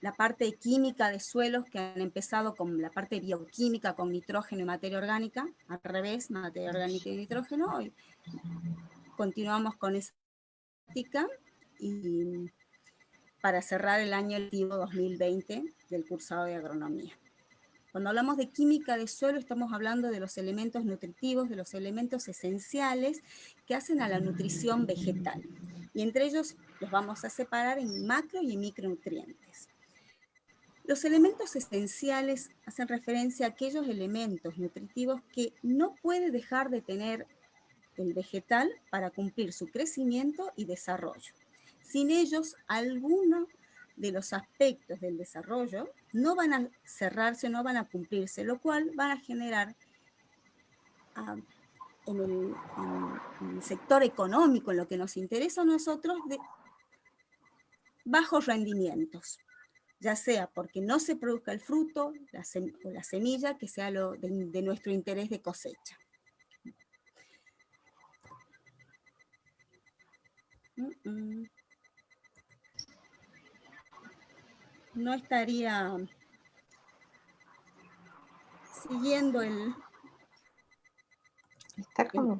la parte química de suelos que han empezado con la parte bioquímica, con nitrógeno y materia orgánica, al revés, materia orgánica y nitrógeno. Hoy continuamos con esa práctica y para cerrar el año lectivo 2020 del cursado de agronomía. Cuando hablamos de química de suelo, estamos hablando de los elementos nutritivos, de los elementos esenciales que hacen a la nutrición vegetal. Y entre ellos los vamos a separar en macro y micronutrientes. Los elementos esenciales hacen referencia a aquellos elementos nutritivos que no puede dejar de tener el vegetal para cumplir su crecimiento y desarrollo. Sin ellos, alguno de los aspectos del desarrollo no van a cerrarse, no van a cumplirse, lo cual va a generar en el sector económico, en lo que nos interesa a nosotros, de bajos rendimientos, ya sea porque no se produzca el fruto o la semilla que sea lo de nuestro interés de cosecha. No estaría siguiendo el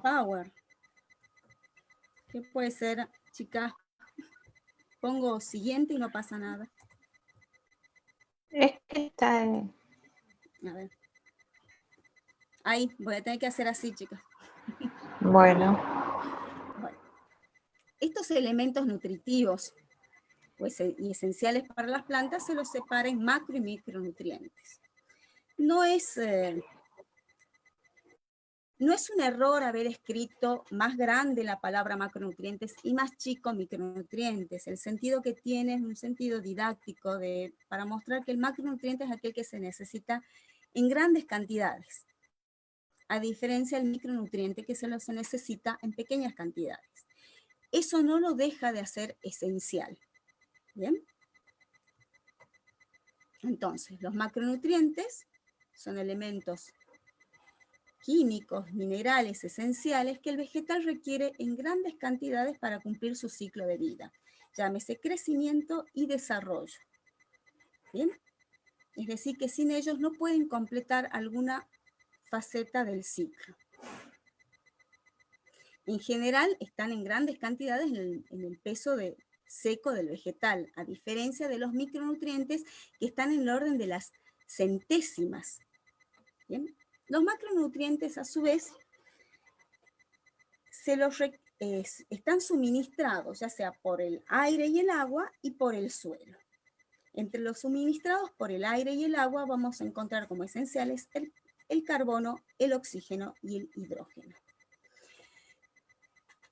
power. ¿Qué puede ser, chicas? Pongo siguiente y no pasa nada. Es que está... A ver. Ahí, voy a tener que hacer así, chicas. Bueno. Estos elementos nutritivos pues, y esenciales para las plantas se los separa en macro y micronutrientes. No es un error haber escrito más grande la palabra macronutrientes y más chico micronutrientes. El sentido que tiene es un sentido didáctico para mostrar que el macronutriente es aquel que se necesita en grandes cantidades, a diferencia del micronutriente que se necesita en pequeñas cantidades. Eso no lo deja de hacer esencial. ¿Bien? Entonces, los macronutrientes son elementos químicos, minerales esenciales que el vegetal requiere en grandes cantidades para cumplir su ciclo de vida. Llámese crecimiento y desarrollo. ¿Bien? Es decir, que sin ellos no pueden completar alguna faceta del ciclo. En general, están en grandes cantidades en el peso seco del vegetal, a diferencia de los micronutrientes que están en el orden de las centésimas. ¿Bien? Los macronutrientes, a su vez, están suministrados, ya sea por el aire y el agua y por el suelo. Entre los suministrados por el aire y el agua vamos a encontrar como esenciales el carbono, el oxígeno y el hidrógeno.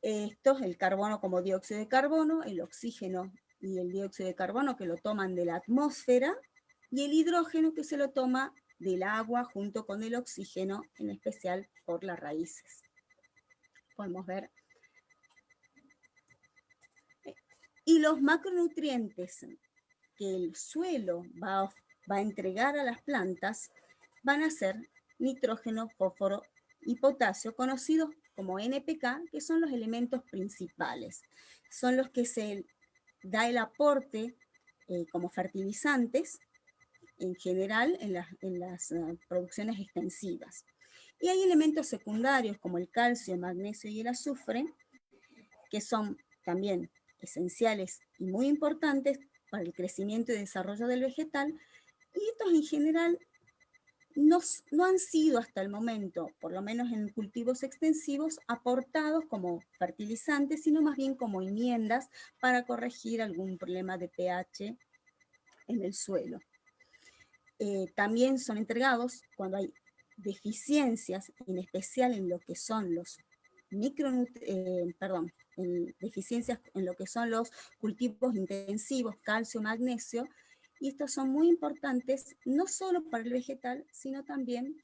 Esto es el carbono como dióxido de carbono, el oxígeno y el dióxido de carbono que lo toman de la atmósfera, y el hidrógeno que se lo toma del agua junto con el oxígeno, en especial por las raíces. Podemos ver. Y los macronutrientes que el suelo va a entregar a las plantas van a ser nitrógeno, fósforo y potasio, conocidos como NPK, que son los elementos principales. Son los que se da el aporte como fertilizantes en general en las producciones extensivas. Y hay elementos secundarios como el calcio, el magnesio y el azufre, que son también esenciales y muy importantes para el crecimiento y desarrollo del vegetal, y estos en general no han sido hasta el momento, por lo menos en cultivos extensivos, aportados como fertilizantes, sino más bien como enmiendas para corregir algún problema de pH en el suelo. También son entregados cuando hay deficiencias, en especial en lo que son los deficiencias en lo que son los cultivos intensivos, calcio, magnesio, y estos son muy importantes no solo para el vegetal, sino también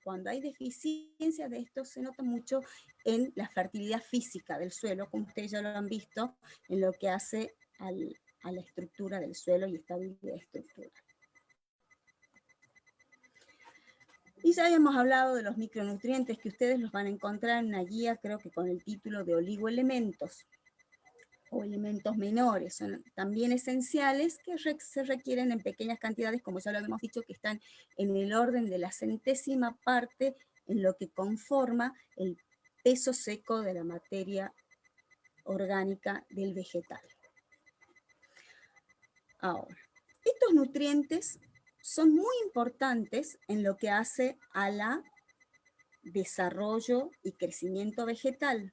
cuando hay deficiencia de estos se nota mucho en la fertilidad física del suelo, como ustedes ya lo han visto, en lo que hace a la estructura del suelo y estabilidad estructural. Y ya habíamos hablado de los micronutrientes que ustedes los van a encontrar en una guía, creo que con el título de oligoelementos. o elementos menores son también esenciales que se requieren en pequeñas cantidades, como ya lo habíamos dicho, que están en el orden de la centésima parte en lo que conforma el peso seco de la materia orgánica del vegetal. Ahora, estos nutrientes son muy importantes en lo que hace a la desarrollo y crecimiento vegetal,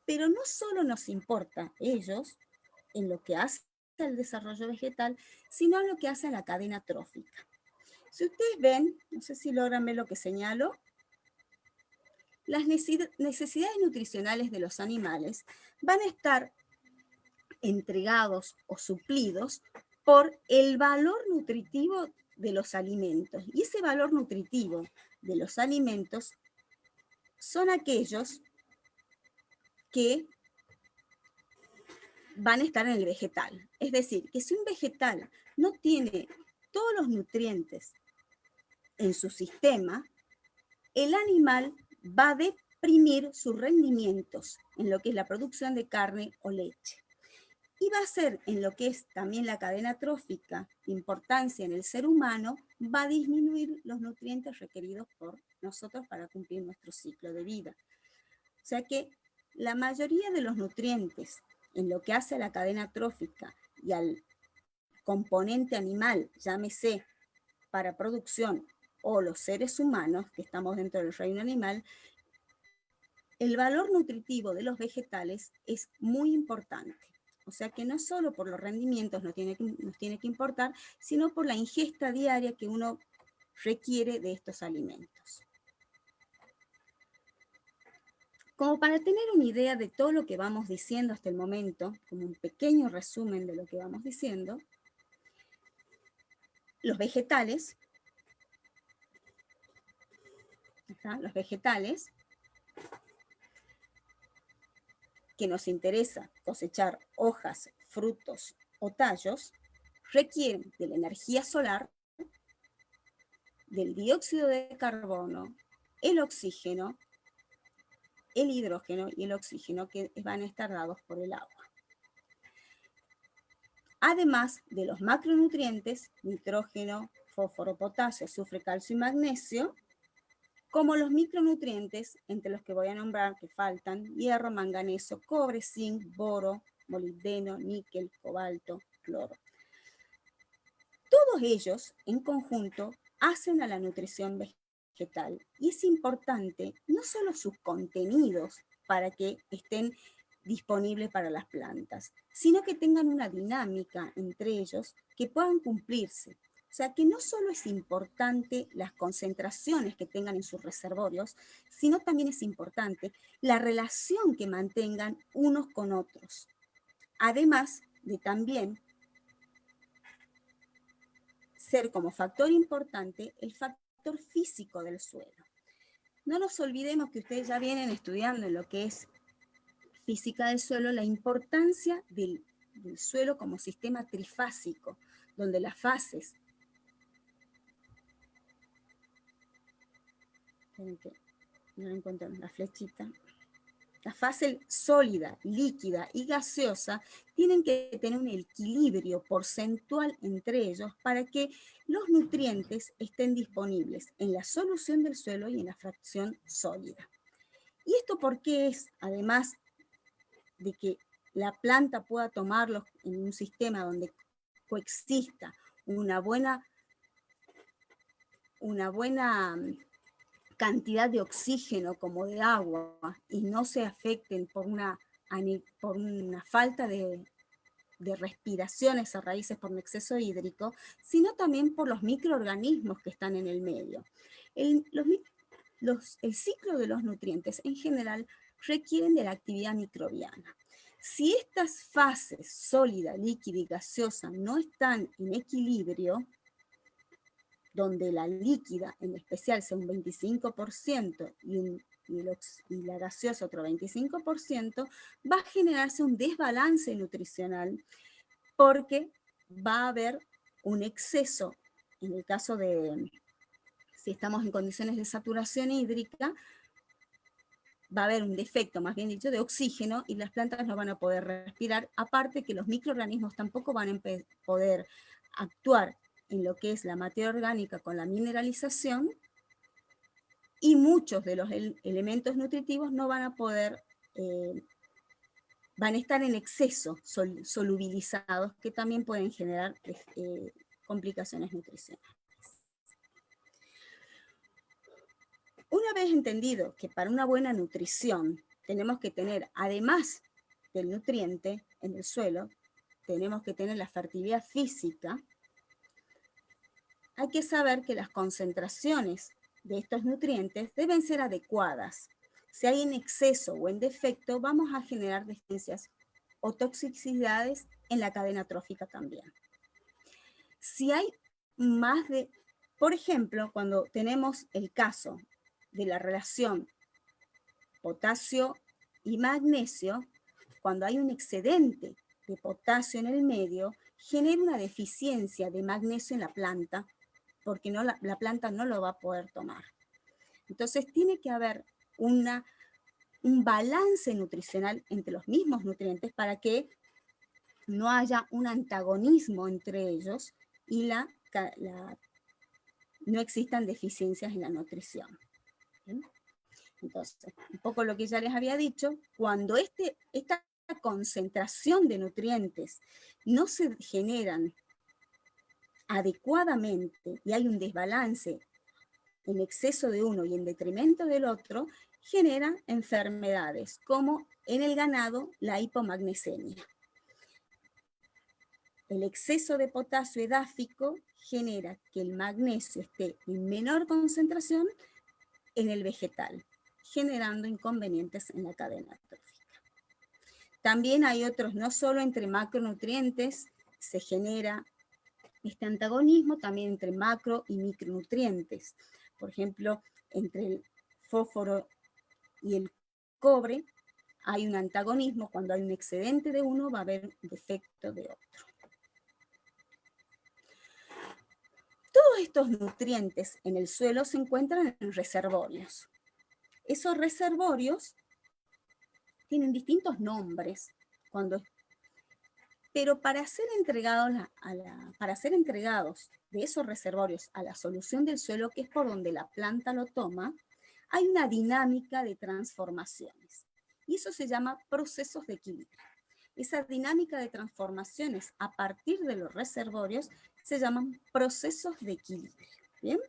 pero no solo nos importa ellos en lo que hace al desarrollo vegetal, sino en lo que hace a la cadena trófica. Si ustedes ven, no sé si logran ver lo que señalo, las necesidades nutricionales de los animales van a estar entregados o suplidos por el valor nutritivo de los alimentos. Y ese valor nutritivo de los alimentos son aquellos que van a estar en el vegetal. Es decir, que si un vegetal no tiene todos los nutrientes en su sistema, el animal va a deprimir sus rendimientos en lo que es la producción de carne o leche. Y va a ser en lo que es también la cadena trófica, importancia en el ser humano, va a disminuir los nutrientes requeridos por nosotros para cumplir nuestro ciclo de vida. O sea que la mayoría de los nutrientes en lo que hace a la cadena trófica y al componente animal, llámese para producción o los seres humanos, que estamos dentro del reino animal, el valor nutritivo de los vegetales es muy importante. O sea que no solo por los rendimientos nos tiene que importar, sino por la ingesta diaria que uno requiere de estos alimentos. Como para tener una idea de todo lo que vamos diciendo hasta el momento, como un pequeño resumen de lo que vamos diciendo, los vegetales que nos interesa cosechar hojas, frutos o tallos, requieren de la energía solar, del dióxido de carbono, el oxígeno, el hidrógeno y el oxígeno que van a estar dados por el agua. Además de los macronutrientes, nitrógeno, fósforo, potasio, azufre, calcio y magnesio, como los micronutrientes, entre los que voy a nombrar que faltan, hierro, manganeso, cobre, zinc, boro, molibdeno, níquel, cobalto, cloro. Todos ellos, en conjunto, hacen a la nutrición vegetal. Y es importante no solo sus contenidos para que estén disponibles para las plantas, sino que tengan una dinámica entre ellos que puedan cumplirse. O sea que no solo es importante las concentraciones que tengan en sus reservorios, sino también es importante la relación que mantengan unos con otros. Además de también ser como factor importante el factor físico del suelo. No nos olvidemos que ustedes ya vienen estudiando en lo que es física del suelo la importancia del suelo como sistema trifásico, donde las fases no encuentro la flechita. La fase sólida, líquida y gaseosa tienen que tener un equilibrio porcentual entre ellos para que los nutrientes estén disponibles en la solución del suelo y en la fracción sólida. ¿Y esto por qué es? Además de que la planta pueda tomarlos en un sistema donde coexista una buena cantidad de oxígeno como de agua y no se afecten por una falta de respiraciones a raíces por un exceso hídrico, sino también por los microorganismos que están en el medio. El ciclo de los nutrientes en general requieren de la actividad microbiana. Si estas fases sólida, líquida y gaseosa no están en equilibrio, donde la líquida en especial sea un 25% y la gaseosa otro 25%, va a generarse un desbalance nutricional porque va a haber un exceso, en el caso de si estamos en condiciones de saturación hídrica, va a haber un defecto, más bien dicho, de oxígeno y las plantas no van a poder respirar, aparte que los microorganismos tampoco van a poder actuar en lo que es la materia orgánica con la mineralización, y muchos de los elementos nutritivos no van a poder, van a estar en exceso solubilizados, que también pueden generar complicaciones nutricionales. Una vez entendido que para una buena nutrición tenemos que tener, además del nutriente en el suelo, tenemos que tener la fertilidad física, hay que saber que las concentraciones de estos nutrientes deben ser adecuadas. Si hay en exceso o en defecto, vamos a generar deficiencias o toxicidades en la cadena trófica también. Si hay más de, por ejemplo, cuando tenemos el caso de la relación potasio y magnesio, cuando hay un excedente de potasio en el medio, genera una deficiencia de magnesio en la planta, porque no, la planta no lo va a poder tomar. Entonces tiene que haber un balance nutricional entre los mismos nutrientes para que no haya un antagonismo entre ellos y no existan deficiencias en la nutrición. ¿Bien? Entonces, un poco lo que ya les había dicho, cuando esta concentración de nutrientes no se generan adecuadamente y hay un desbalance en exceso de uno y en detrimento del otro, genera enfermedades como en el ganado la hipomagnesemia. El exceso de potasio edáfico genera que el magnesio esté en menor concentración en el vegetal, generando inconvenientes en la cadena trófica. También hay otros, no solo entre macronutrientes se genera este antagonismo, también entre macro y micronutrientes. Por ejemplo, entre el fósforo y el cobre hay un antagonismo. Cuando hay un excedente de uno, va a haber un defecto de otro. Todos estos nutrientes en el suelo se encuentran en reservorios. Esos reservorios tienen distintos nombres, pero para ser entregados de esos reservorios a la solución del suelo, que es por donde la planta lo toma, hay una dinámica de transformaciones. Y eso se llama procesos de equilibrio. Esa dinámica de transformaciones a partir de los reservorios se llaman procesos de equilibrio. ¿Bien?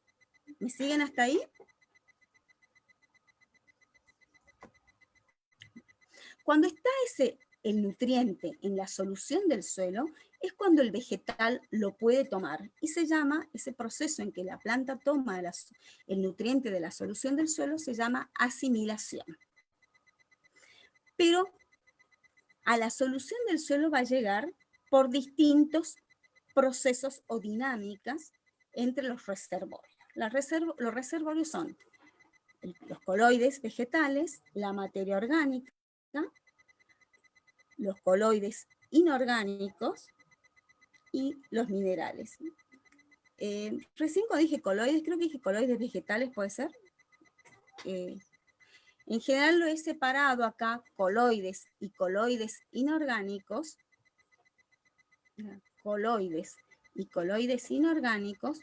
¿Me siguen hasta ahí? Cuando está el nutriente en la solución del suelo, es cuando el vegetal lo puede tomar y se llama, ese proceso en que la planta toma el nutriente de la solución del suelo se llama asimilación. Pero a la solución del suelo va a llegar por distintos procesos o dinámicas entre los reservorios. Los reservorios son los coloides vegetales, la materia orgánica, los coloides inorgánicos y los minerales. Recién cuando dije coloides, creo que dije coloides vegetales, ¿puede ser? En general lo he separado acá, coloides y coloides inorgánicos, coloides y coloides inorgánicos,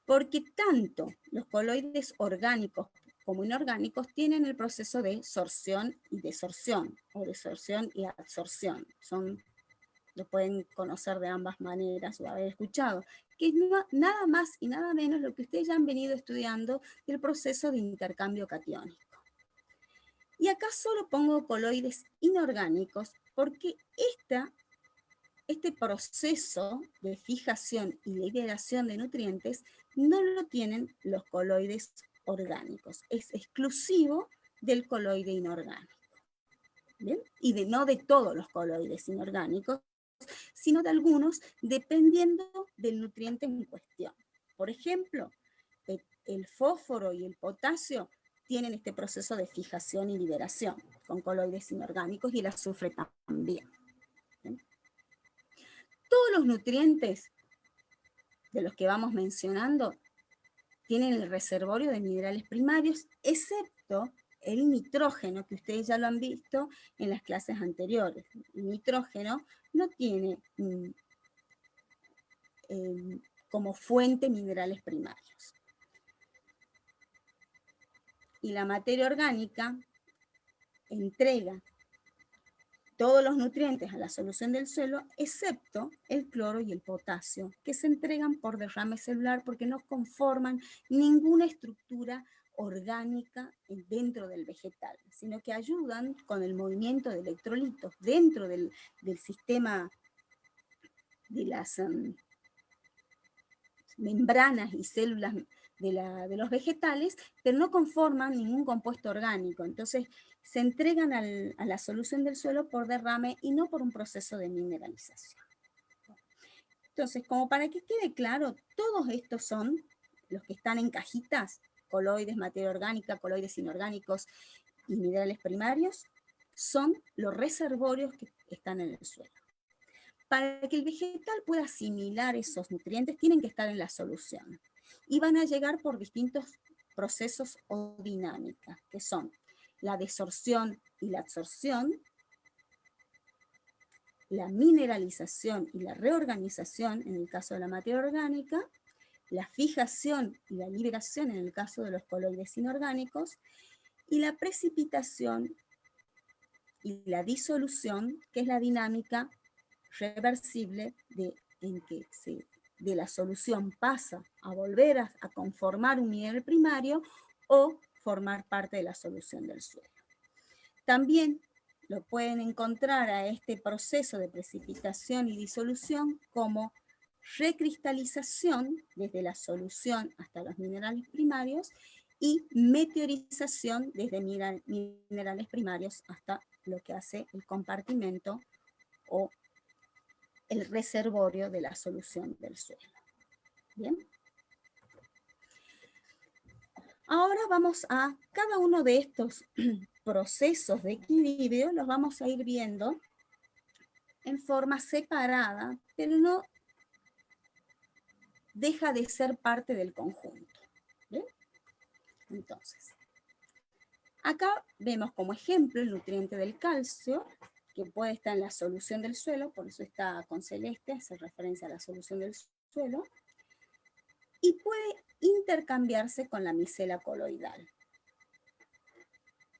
porque tanto los coloides orgánicos como inorgánicos tienen el proceso de sorción y desorción, o desorción y absorción. Lo pueden conocer de ambas maneras o haber escuchado, que es nada más y nada menos lo que ustedes ya han venido estudiando del proceso de intercambio catiónico. Y acá solo pongo coloides inorgánicos porque este proceso de fijación y liberación de nutrientes no lo tienen los coloides orgánicos. Es exclusivo del coloide inorgánico. ¿Bien? Y no de todos los coloides inorgánicos, sino de algunos, dependiendo del nutriente en cuestión. Por ejemplo, el fósforo y el potasio tienen este proceso de fijación y liberación con coloides inorgánicos, y el azufre también. ¿Bien? Todos los nutrientes de los que vamos mencionando tienen el reservorio de minerales primarios, excepto el nitrógeno, que ustedes ya lo han visto en las clases anteriores. El nitrógeno no tiene como fuente minerales primarios. Y la materia orgánica entrega todos los nutrientes a la solución del suelo, excepto el cloro y el potasio, que se entregan por derrame celular porque no conforman ninguna estructura orgánica dentro del vegetal, sino que ayudan con el movimiento de electrolitos dentro del sistema de las membranas y células de los vegetales, pero no conforman ningún compuesto orgánico. Entonces, se entregan a la solución del suelo por derrame y no por un proceso de mineralización. Entonces, como para que quede claro, todos estos son los que están en cajitas, coloides, materia orgánica, coloides inorgánicos y minerales primarios, son los reservorios que están en el suelo. Para que el vegetal pueda asimilar esos nutrientes, tienen que estar en la solución. Y van a llegar por distintos procesos o dinámicas, que son la desorción y la absorción, la mineralización y la reorganización en el caso de la materia orgánica, la fijación y la liberación en el caso de los coloides inorgánicos, y la precipitación y la disolución, que es la dinámica reversible en que de la solución pasa a volver a conformar un mineral primario o formar parte de la solución del suelo. También lo pueden encontrar a este proceso de precipitación y disolución como recristalización desde la solución hasta los minerales primarios y meteorización desde minerales primarios hasta lo que hace el compartimento o el reservorio de la solución del suelo. ¿Bien? Ahora vamos a cada uno de estos procesos de equilibrio, los vamos a ir viendo en forma separada, pero no deja de ser parte del conjunto. ¿Bien? Entonces, acá vemos como ejemplo el nutriente del calcio, que puede estar en la solución del suelo, por eso está con celeste, hace referencia a la solución del suelo, y puede intercambiarse con la micela coloidal.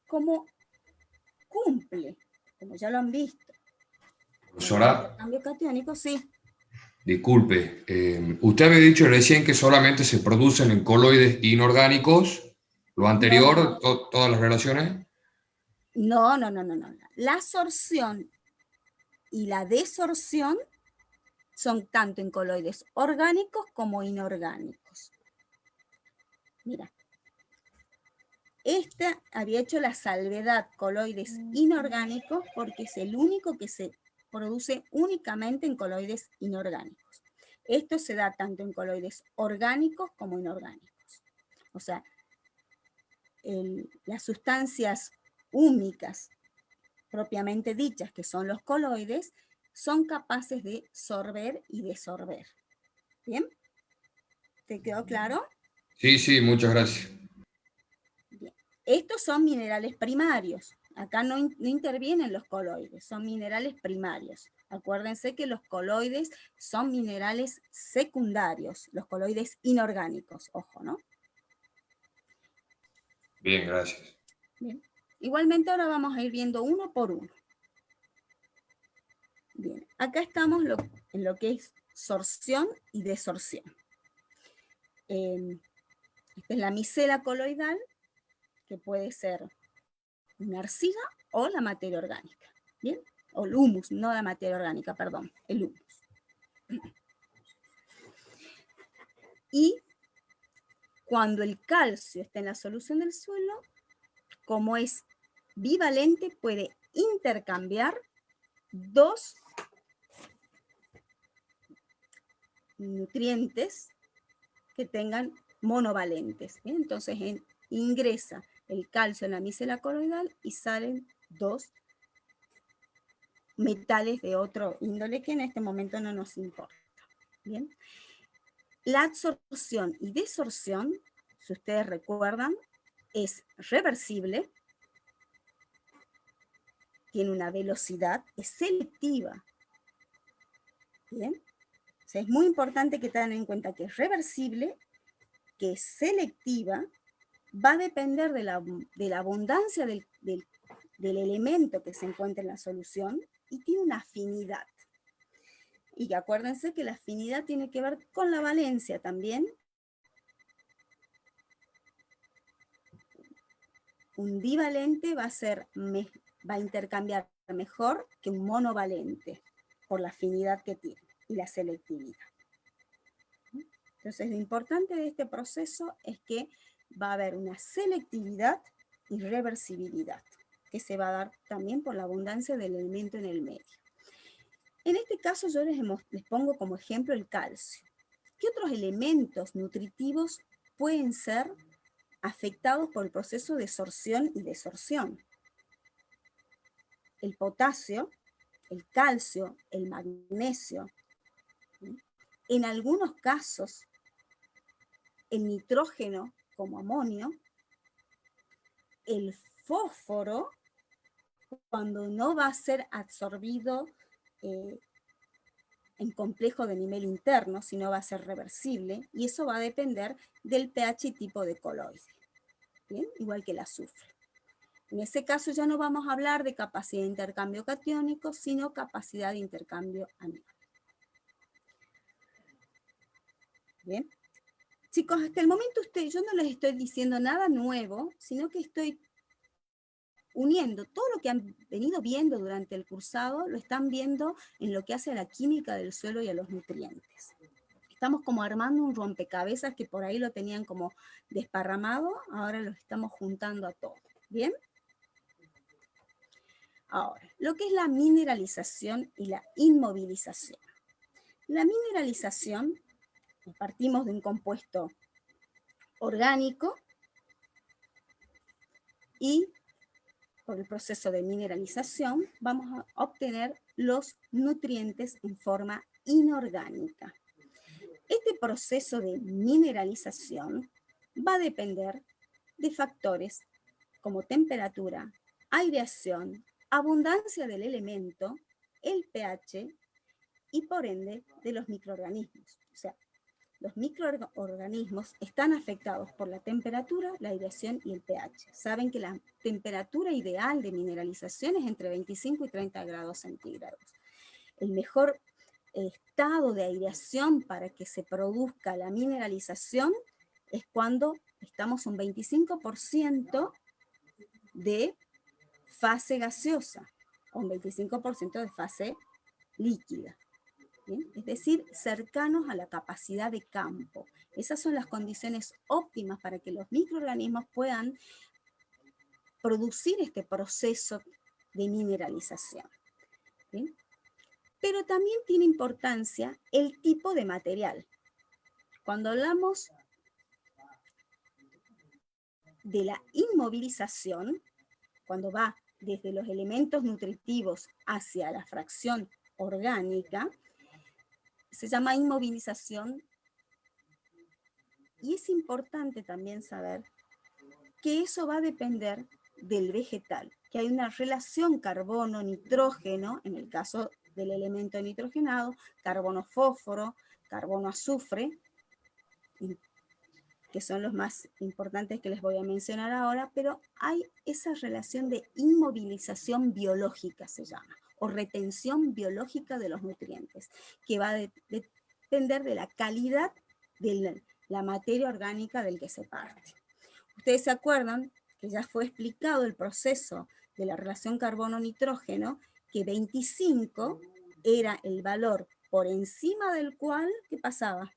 Como cumple, como ya lo han visto, Profesora, el intercambio catiónico, sí. disculpe, usted había dicho recién que solamente se producen en coloides inorgánicos. Lo anterior, No. todas las relaciones. No. La absorción y la desorción son tanto en coloides orgánicos como inorgánicos. Mira, esta había hecho la salvedad coloides inorgánicos porque es el único que se produce únicamente en coloides inorgánicos. Esto se da tanto en coloides orgánicos como inorgánicos. O sea, las sustancias húmicas propiamente dichas, que son los coloides, son capaces de sorber y desorber. ¿Bien? ¿Te quedó claro? Sí, muchas gracias. Bien. Estos son minerales primarios. Acá no intervienen los coloides, son minerales primarios. Acuérdense que los coloides son minerales secundarios, los coloides inorgánicos, ojo, ¿no? Bien, gracias. Bien. Igualmente ahora vamos a ir viendo uno por uno. Bien, acá estamos en lo que es sorción y desorción. Esta es la micela coloidal, que puede ser una arcilla o la materia orgánica. ¿Bien? O el humus, no la materia orgánica, perdón, el humus. Y cuando el calcio está en la solución del suelo, como es bivalente, puede intercambiar dos nutrientes que tengan monovalentes. ¿Bien? Entonces ingresa el calcio en la micela coloidal y salen dos metales de otro índole que en este momento no nos importa. ¿Bien? La absorción y desorción, si ustedes recuerdan, es reversible, tiene una velocidad, es selectiva. ¿Bien? O sea, es muy importante que tengan en cuenta que es reversible, que es selectiva, va a depender de la abundancia del elemento que se encuentra en la solución y tiene una afinidad. Y acuérdense que la afinidad tiene que ver con la valencia también. Un divalente va a intercambiar mejor que un monovalente por la afinidad que tiene y la selectividad. Entonces, lo importante de este proceso es que va a haber una selectividad y reversibilidad, que se va a dar también por la abundancia del elemento en el medio. En este caso yo les pongo como ejemplo el calcio. ¿Qué otros elementos nutritivos pueden ser afectados por el proceso de sorción y desorción? El potasio, el calcio, el magnesio. En algunos casos, el nitrógeno como amonio, el fósforo, cuando no va a ser absorbido en complejo de nivel interno, sino va a ser reversible, y eso va a depender del pH y tipo de coloide. ¿Bien? Igual que el azufre. En ese caso ya no vamos a hablar de capacidad de intercambio catiónico, sino capacidad de intercambio aniónico. Bien. Chicos, hasta el momento yo no les estoy diciendo nada nuevo, sino que estoy uniendo todo lo que han venido viendo durante el cursado, lo están viendo en lo que hace a la química del suelo y a los nutrientes. Estamos como armando un rompecabezas que por ahí lo tenían como desparramado, ahora lo estamos juntando a todo. ¿Bien? Ahora, lo que es la mineralización y la inmovilización. La mineralización, partimos de un compuesto orgánico y por el proceso de mineralización vamos a obtener los nutrientes en forma inorgánica. Este proceso de mineralización va a depender de factores como temperatura, aireación, abundancia del elemento, el pH y por ende de los microorganismos. O sea, los microorganismos están afectados por la temperatura, la aireación y el pH. Saben que la temperatura ideal de mineralización es entre 25 y 30 grados centígrados. El mejor estado de aireación para que se produzca la mineralización es cuando estamos un 25% de fase gaseosa o un 25% de fase líquida. ¿Bien? Es decir, cercanos a la capacidad de campo. Esas son las condiciones óptimas para que los microorganismos puedan producir este proceso de mineralización. ¿Bien? Pero también tiene importancia el tipo de material. Cuando hablamos de la inmovilización, cuando va desde los elementos nutritivos hacia la fracción orgánica, se llama inmovilización, y es importante también saber que eso va a depender del vegetal, que hay una relación carbono-nitrógeno, en el caso del elemento nitrogenado, carbono-fósforo, carbono-azufre, que son los más importantes que les voy a mencionar ahora, pero hay esa relación de inmovilización biológica, se llama, o retención biológica de los nutrientes, que va a depender de la calidad de la materia orgánica del que se parte. Ustedes se acuerdan que ya fue explicado el proceso de la relación carbono-nitrógeno, que 25 era el valor por encima del cual, ¿qué pasaba?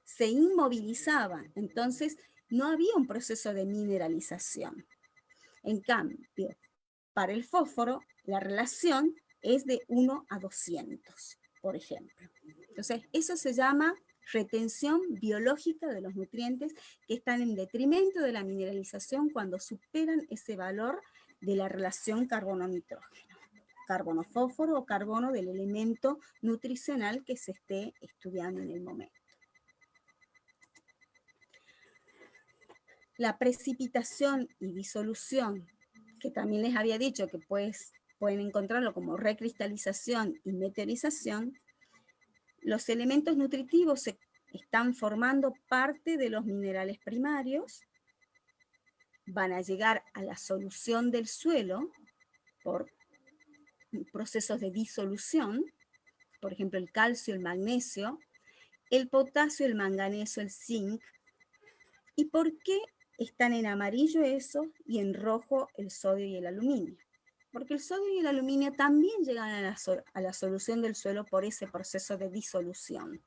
Se inmovilizaba, entonces no había un proceso de mineralización. En cambio, para el fósforo, la relación es de 1 a 200, por ejemplo. Entonces, eso se llama retención biológica de los nutrientes que están en detrimento de la mineralización cuando superan ese valor de la relación carbono-nitrógeno, carbono-fósforo o carbono del elemento nutricional que se esté estudiando en el momento. la precipitación y disolución, que también les había dicho que pueden encontrarlo como recristalización y meteorización, los elementos nutritivos están formando parte de los minerales primarios, van a llegar a la solución del suelo por procesos de disolución, por ejemplo el calcio, el magnesio, el potasio, el manganeso, el zinc. ¿Y por qué están en amarillo esos y en rojo el sodio y el aluminio? Porque el sodio y el aluminio también llegan a la solución del suelo por ese proceso de disolución,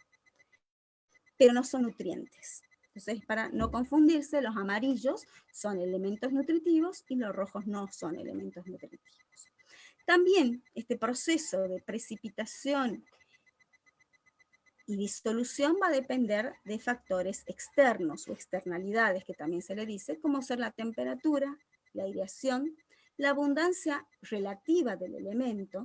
pero no son nutrientes. Entonces, para no confundirse, los amarillos son elementos nutritivos y los rojos no son elementos nutritivos. También este proceso de precipitación y disolución va a depender de factores externos o externalidades, que también se le dice, como ser la temperatura, la aireación, la abundancia relativa del elemento.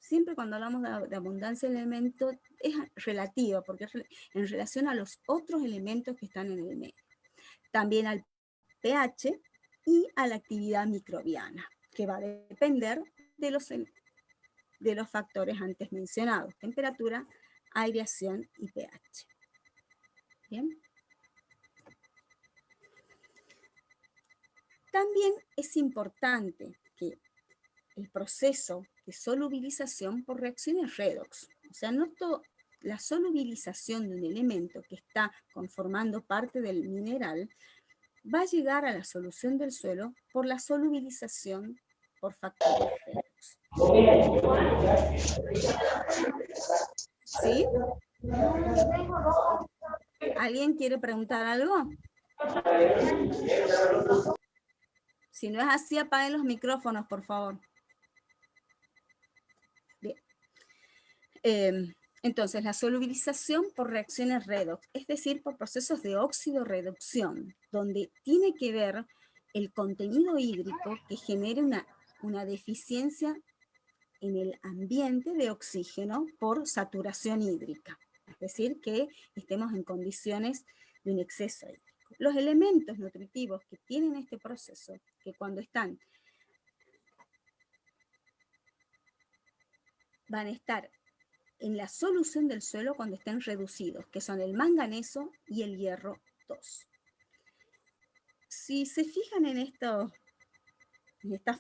Siempre cuando hablamos de abundancia del elemento es relativa, porque es en relación a los otros elementos que están en el medio. También al pH y a la actividad microbiana, que va a depender de los factores antes mencionados, temperatura, aireación y pH. ¿Bien? También es importante que el proceso de solubilización por reacciones redox, o sea, no todo, la solubilización de un elemento que está conformando parte del mineral va a llegar a la solución del suelo por la solubilización por factores redox. ¿Sí? ¿Alguien quiere preguntar algo? Si no es así, apaguen los micrófonos, por favor. Bien. Entonces, la solubilización por reacciones redox, es decir, por procesos de óxido-reducción, donde tiene que ver el contenido hídrico que genere una deficiencia en el ambiente de oxígeno por saturación hídrica. Es decir, que estemos en condiciones de un exceso hídrico. Los elementos nutritivos que tienen este proceso, que cuando están, van a estar en la solución del suelo cuando estén reducidos, que son el manganeso y el hierro 2. Si se fijan en estas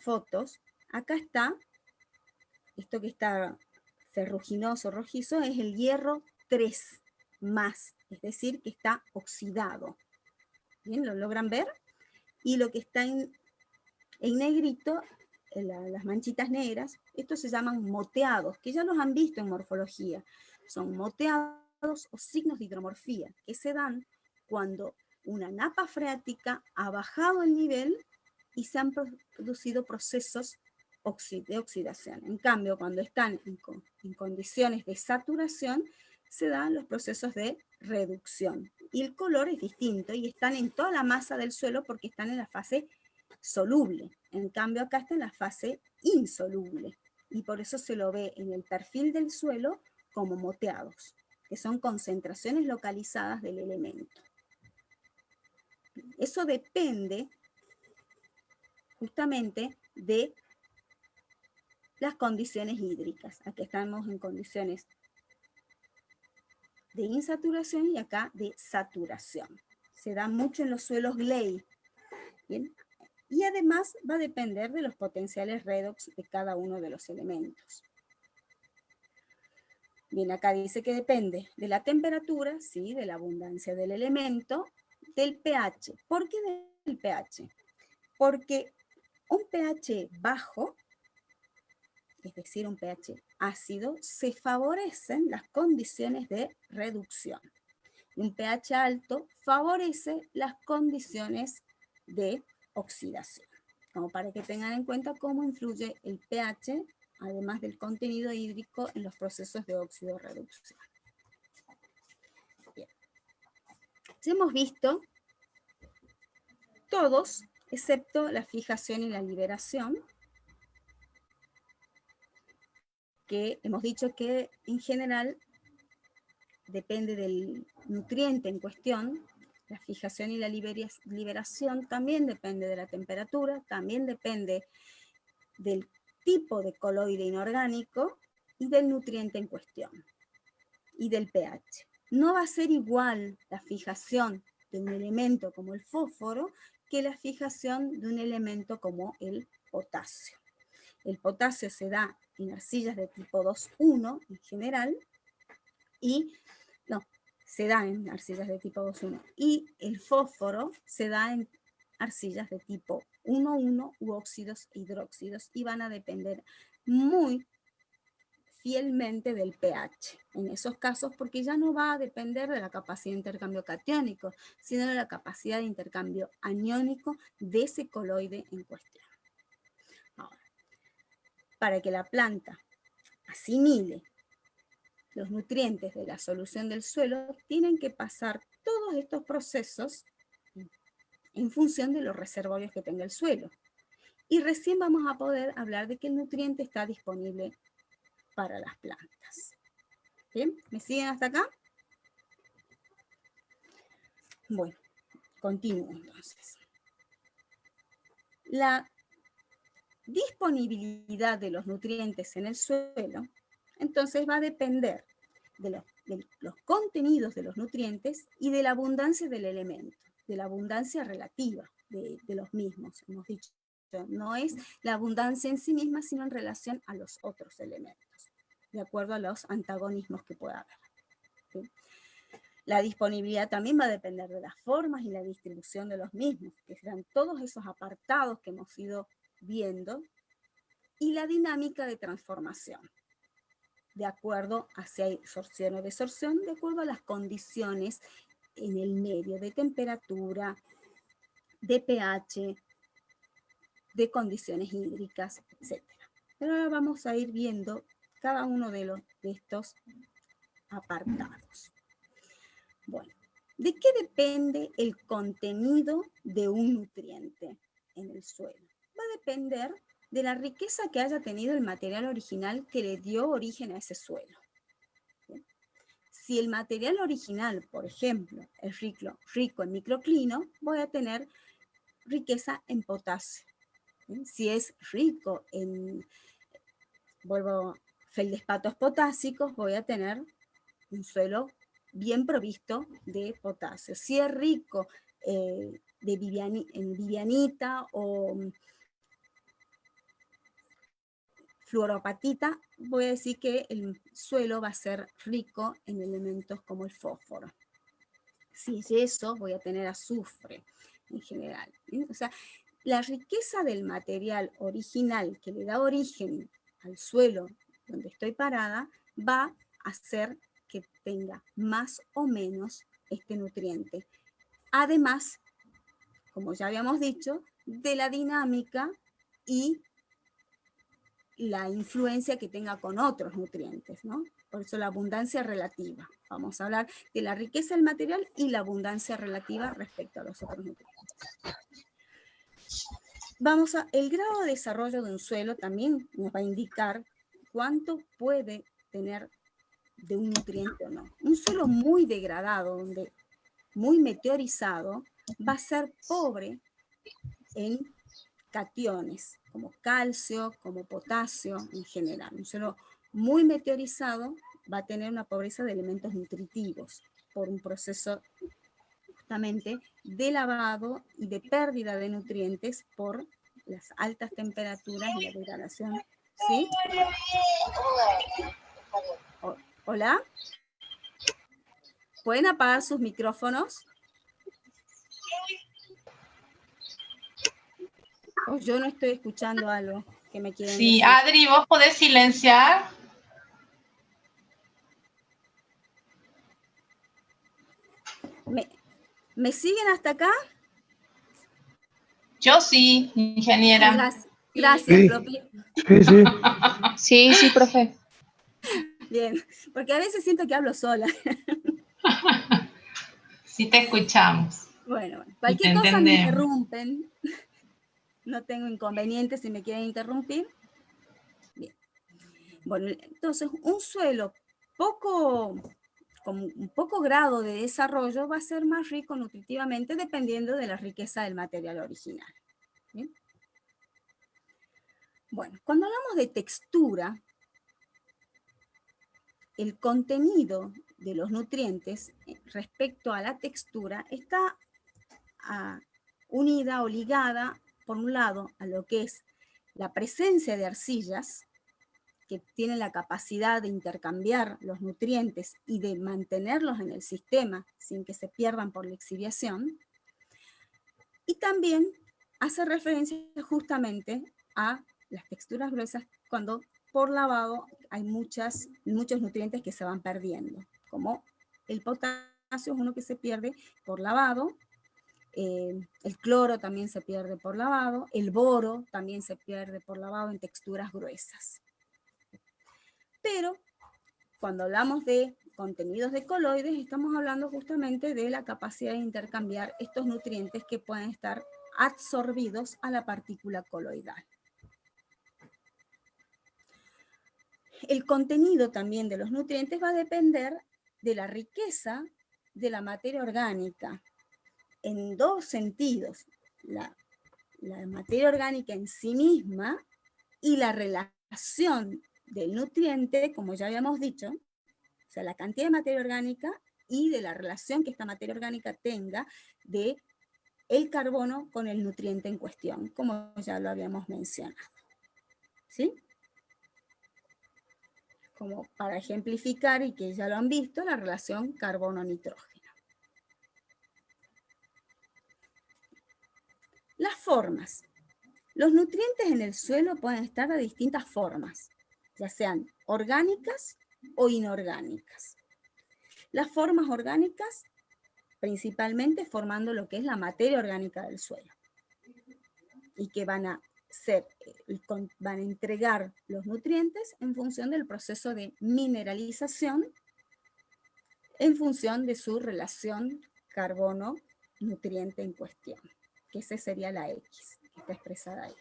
fotos, acá está, esto que está ferruginoso, rojizo, es el hierro 3 más, es decir, que está oxidado. ¿Bien? ¿Lo logran ver? Y lo que está en negrito, las manchitas negras, estos se llaman moteados, que ya los han visto en morfología. Son moteados o signos de hidromorfía, que se dan cuando una napa freática ha bajado el nivel y se han producido procesos de oxidación. En cambio, cuando están en condiciones de saturación, se dan los procesos de reducción. Y el color es distinto y están en toda la masa del suelo porque están en la fase soluble. En cambio, acá está en la fase insoluble. Y por eso se lo ve en el perfil del suelo como moteados, que son concentraciones localizadas del elemento. Eso depende justamente de las condiciones hídricas. Aquí estamos en condiciones de insaturación y acá de saturación. Se da mucho en los suelos gley. ¿Bien? Y además va a depender de los potenciales redox de cada uno de los elementos. Bien, acá dice que depende de la temperatura, sí, de la abundancia del elemento, del pH. ¿Por qué del pH? Porque un pH bajo, es decir, un pH ácido, se favorecen las condiciones de reducción. Y un pH alto favorece las condiciones de oxidación. Como para que tengan en cuenta cómo influye el pH, además del contenido hídrico, en los procesos de óxido-reducción. Bien. Ya hemos visto todos, excepto la fijación y la liberación, que hemos dicho que en general depende del nutriente en cuestión, La fijación y la liberación también depende de la temperatura, también depende del tipo de coloide inorgánico y del nutriente en cuestión y del pH. No va a ser igual la fijación de un elemento como el fósforo que la fijación de un elemento como el potasio. El potasio se da en arcillas de tipo 2,1 en general se da en arcillas de tipo 2,1 y el fósforo se da en arcillas de tipo 1,1 u óxidos e hidróxidos y van a depender muy fielmente del pH en esos casos, porque ya no va a depender de la capacidad de intercambio catiónico, sino de la capacidad de intercambio aniónico de ese coloide en cuestión. Ahora, para que la planta asimile los nutrientes de la solución del suelo, tienen que pasar todos estos procesos en función de los reservorios que tenga el suelo. Y recién vamos a poder hablar de que el nutriente está disponible para las plantas. ¿Bien? ¿Me siguen hasta acá? Bueno, continúo entonces. La disponibilidad de los nutrientes en el suelo, entonces va a depender de los contenidos de los nutrientes y de la abundancia del elemento, de la abundancia relativa de los mismos, hemos dicho. No es la abundancia en sí misma, sino en relación a los otros elementos, de acuerdo a los antagonismos que pueda haber. ¿Sí? La disponibilidad también va a depender de las formas y la distribución de los mismos, que serán todos esos apartados que hemos ido viendo, y la dinámica de transformación, de acuerdo a si hay absorción o desorción, de acuerdo a las condiciones en el medio de temperatura, de pH, de condiciones hídricas, etc. Pero ahora vamos a ir viendo cada uno de estos apartados. Bueno, ¿de qué depende el contenido de un nutriente en el suelo? Va a depender de la riqueza que haya tenido el material original que le dio origen a ese suelo. ¿Sí? Si el material original, por ejemplo, es rico en microclino, voy a tener riqueza en potasio. ¿Sí? Si es rico en, feldespatos potásicos, voy a tener un suelo bien provisto de potasio. Si es rico en vivianita o fluoropatita, voy a decir que el suelo va a ser rico en elementos como el fósforo. Si es yeso, voy a tener azufre en general. ¿Sí? O sea, la riqueza del material original que le da origen al suelo donde estoy parada va a hacer que tenga más o menos este nutriente. Además, como ya habíamos dicho, de la dinámica y la influencia que tenga con otros nutrientes, ¿no? Por eso la abundancia relativa. Vamos a hablar de la riqueza del material y la abundancia relativa respecto a los otros nutrientes. El grado de desarrollo de un suelo también nos va a indicar cuánto puede tener de un nutriente o no. Un suelo muy degradado, muy meteorizado, va a ser pobre en cationes, como calcio, como potasio en general. Un suelo muy meteorizado va a tener una pobreza de elementos nutritivos por un proceso justamente de lavado y de pérdida de nutrientes por las altas temperaturas y la degradación. ¿Sí? ¿Hola? ¿Pueden apagar sus micrófonos? ¿O yo no estoy escuchando algo que me quieren decir? Sí, Adri, ¿vos podés silenciar? ¿Me siguen hasta acá? Yo sí, ingeniera. Gracias, gracias, Sí. Floppy. Sí, sí, profe. Bien, porque a veces siento que hablo sola. Sí te escuchamos. Bueno, Y cualquier te cosa me entendemos. interrumpen. No tengo inconveniente si me quieren interrumpir. Bien. Bueno, entonces un suelo poco con un poco grado de desarrollo va a ser más rico nutritivamente dependiendo de la riqueza del material original. ¿Bien? Bueno, cuando hablamos de textura, el contenido de los nutrientes respecto a la textura está unida o ligada, por un lado, a lo que es la presencia de arcillas, que tienen la capacidad de intercambiar los nutrientes y de mantenerlos en el sistema sin que se pierdan por la lixiviación. Y también hace referencia justamente a las texturas gruesas cuando por lavado hay muchos nutrientes que se van perdiendo, como el potasio es uno que se pierde por lavado, el cloro también se pierde por lavado, el boro también se pierde por lavado en texturas gruesas. Pero cuando hablamos de contenidos de coloides, estamos hablando justamente de la capacidad de intercambiar estos nutrientes que pueden estar absorbidos a la partícula coloidal. El contenido también de los nutrientes va a depender de la riqueza de la materia orgánica, en dos sentidos: la materia orgánica en sí misma y la relación del nutriente, como ya habíamos dicho, o sea, la cantidad de materia orgánica y de la relación que esta materia orgánica tenga de el carbono con el nutriente en cuestión, como ya lo habíamos mencionado. ¿Sí? Como para ejemplificar, y que ya lo han visto, la relación carbono-nitrógeno. Las formas. Los nutrientes en el suelo pueden estar de distintas formas, ya sean orgánicas o inorgánicas. Las formas orgánicas, principalmente formando lo que es la materia orgánica del suelo, y que van a entregar los nutrientes en función del proceso de mineralización, en función de su relación carbono-nutriente en cuestión, que esa sería la X, que está expresada ahí.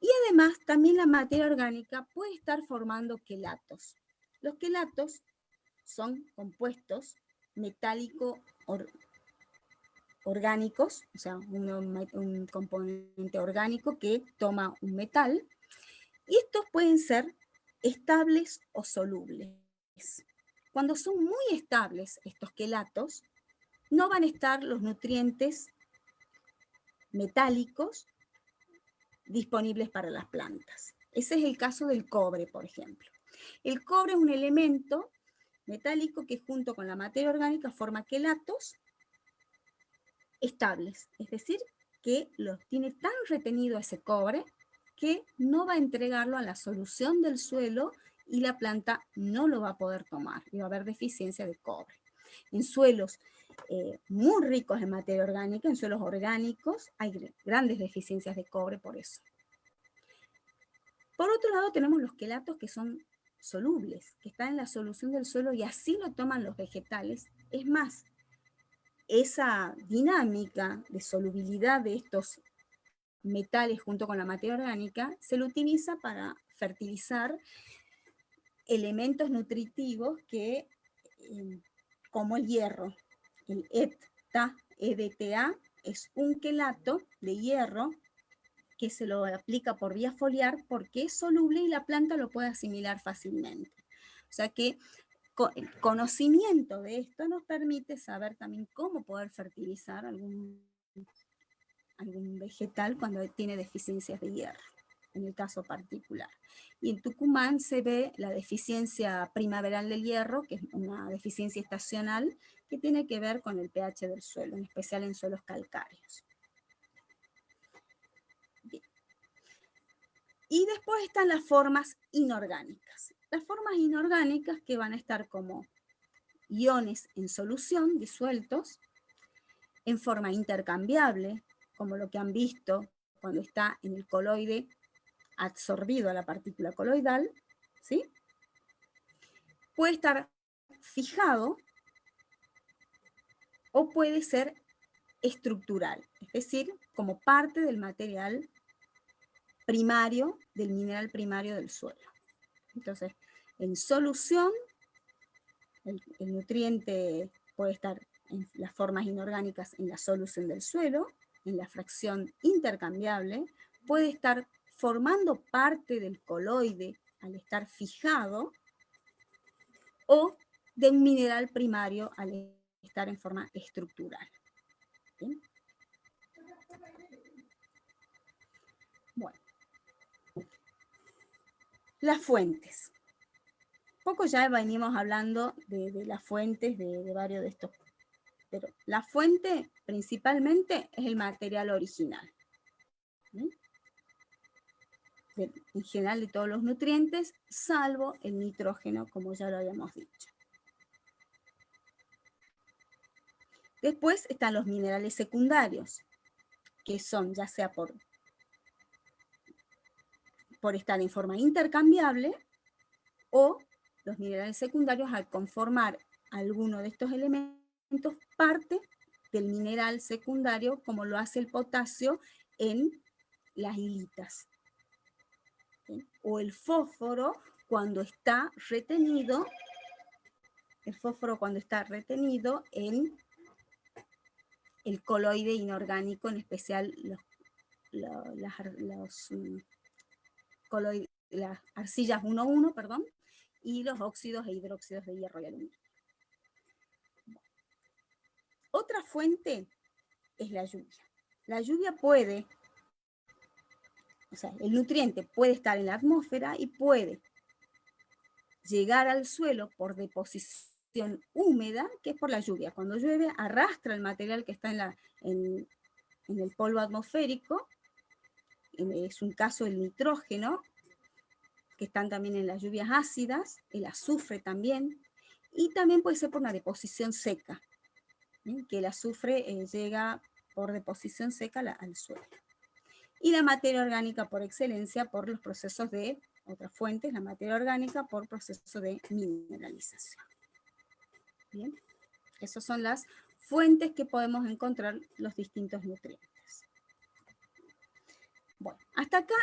Y además, también la materia orgánica puede estar formando quelatos. Los quelatos son compuestos metálico-orgánicos, o sea, un componente orgánico que toma un metal, y estos pueden ser estables o solubles. Cuando son muy estables estos quelatos, no van a estar los nutrientes metálicos disponibles para las plantas. Ese es el caso del cobre, por ejemplo. El cobre es un elemento metálico que junto con la materia orgánica forma quelatos estables, es decir, que los tiene tan retenido ese cobre que no va a entregarlo a la solución del suelo y la planta no lo va a poder tomar y va a haber deficiencia de cobre. En suelos muy ricos en materia orgánica, en suelos orgánicos, hay grandes deficiencias de cobre por eso. Por otro lado, tenemos los quelatos que son solubles, que están en la solución del suelo y así lo toman los vegetales. Es más, esa dinámica de solubilidad de estos metales junto con la materia orgánica se lo utiliza para fertilizar elementos nutritivos que, como el hierro, el EDTA es un quelato de hierro que se lo aplica por vía foliar porque es soluble y la planta lo puede asimilar fácilmente. O sea que el conocimiento de esto nos permite saber también cómo poder fertilizar algún vegetal cuando tiene deficiencias de hierro, en el caso particular. Y en Tucumán se ve la deficiencia primaveral del hierro, que es una deficiencia estacional que tiene que ver con el pH del suelo, en especial en suelos calcáreos. Bien. Y después están las formas inorgánicas. Las formas inorgánicas que van a estar como iones en solución, disueltos, en forma intercambiable, como lo que han visto cuando está en el coloide absorbido a la partícula coloidal, ¿sí? Puede estar fijado o puede ser estructural, es decir, como parte del material primario, del mineral primario del suelo. Entonces, en solución, el nutriente puede estar en las formas inorgánicas en la solución del suelo, en la fracción intercambiable, puede estar formando parte del coloide al estar fijado, o de un mineral primario al estar en forma estructural. ¿Bien? Bueno, las fuentes. Poco ya venimos hablando de las fuentes de varios de estos, pero la fuente principalmente es el material original. ¿Bien? En general de todos los nutrientes, salvo el nitrógeno, como ya lo habíamos dicho. Después están los minerales secundarios, que son ya sea por estar en forma intercambiable, o los minerales secundarios al conformar alguno de estos elementos parte del mineral secundario, como lo hace el potasio en las hilitas. ¿Sí? O el fósforo cuando está retenido, en el coloide inorgánico, en especial las arcillas 1,1, perdón, y los óxidos e hidróxidos de hierro y aluminio. Otra fuente es la lluvia. La lluvia puede, o sea, el nutriente puede estar en la atmósfera y puede llegar al suelo por deposición húmeda, que es por la lluvia. Cuando llueve, arrastra el material que está en el polvo atmosférico. Es un caso del nitrógeno, que están también en las lluvias ácidas, el azufre también, y también puede ser por una deposición seca, que el azufre llega por deposición seca al suelo. Y la materia orgánica por excelencia por los procesos de otras fuentes, la materia orgánica por proceso de mineralización. Bien, esas son las fuentes que podemos encontrar los distintos nutrientes. Bueno, hasta acá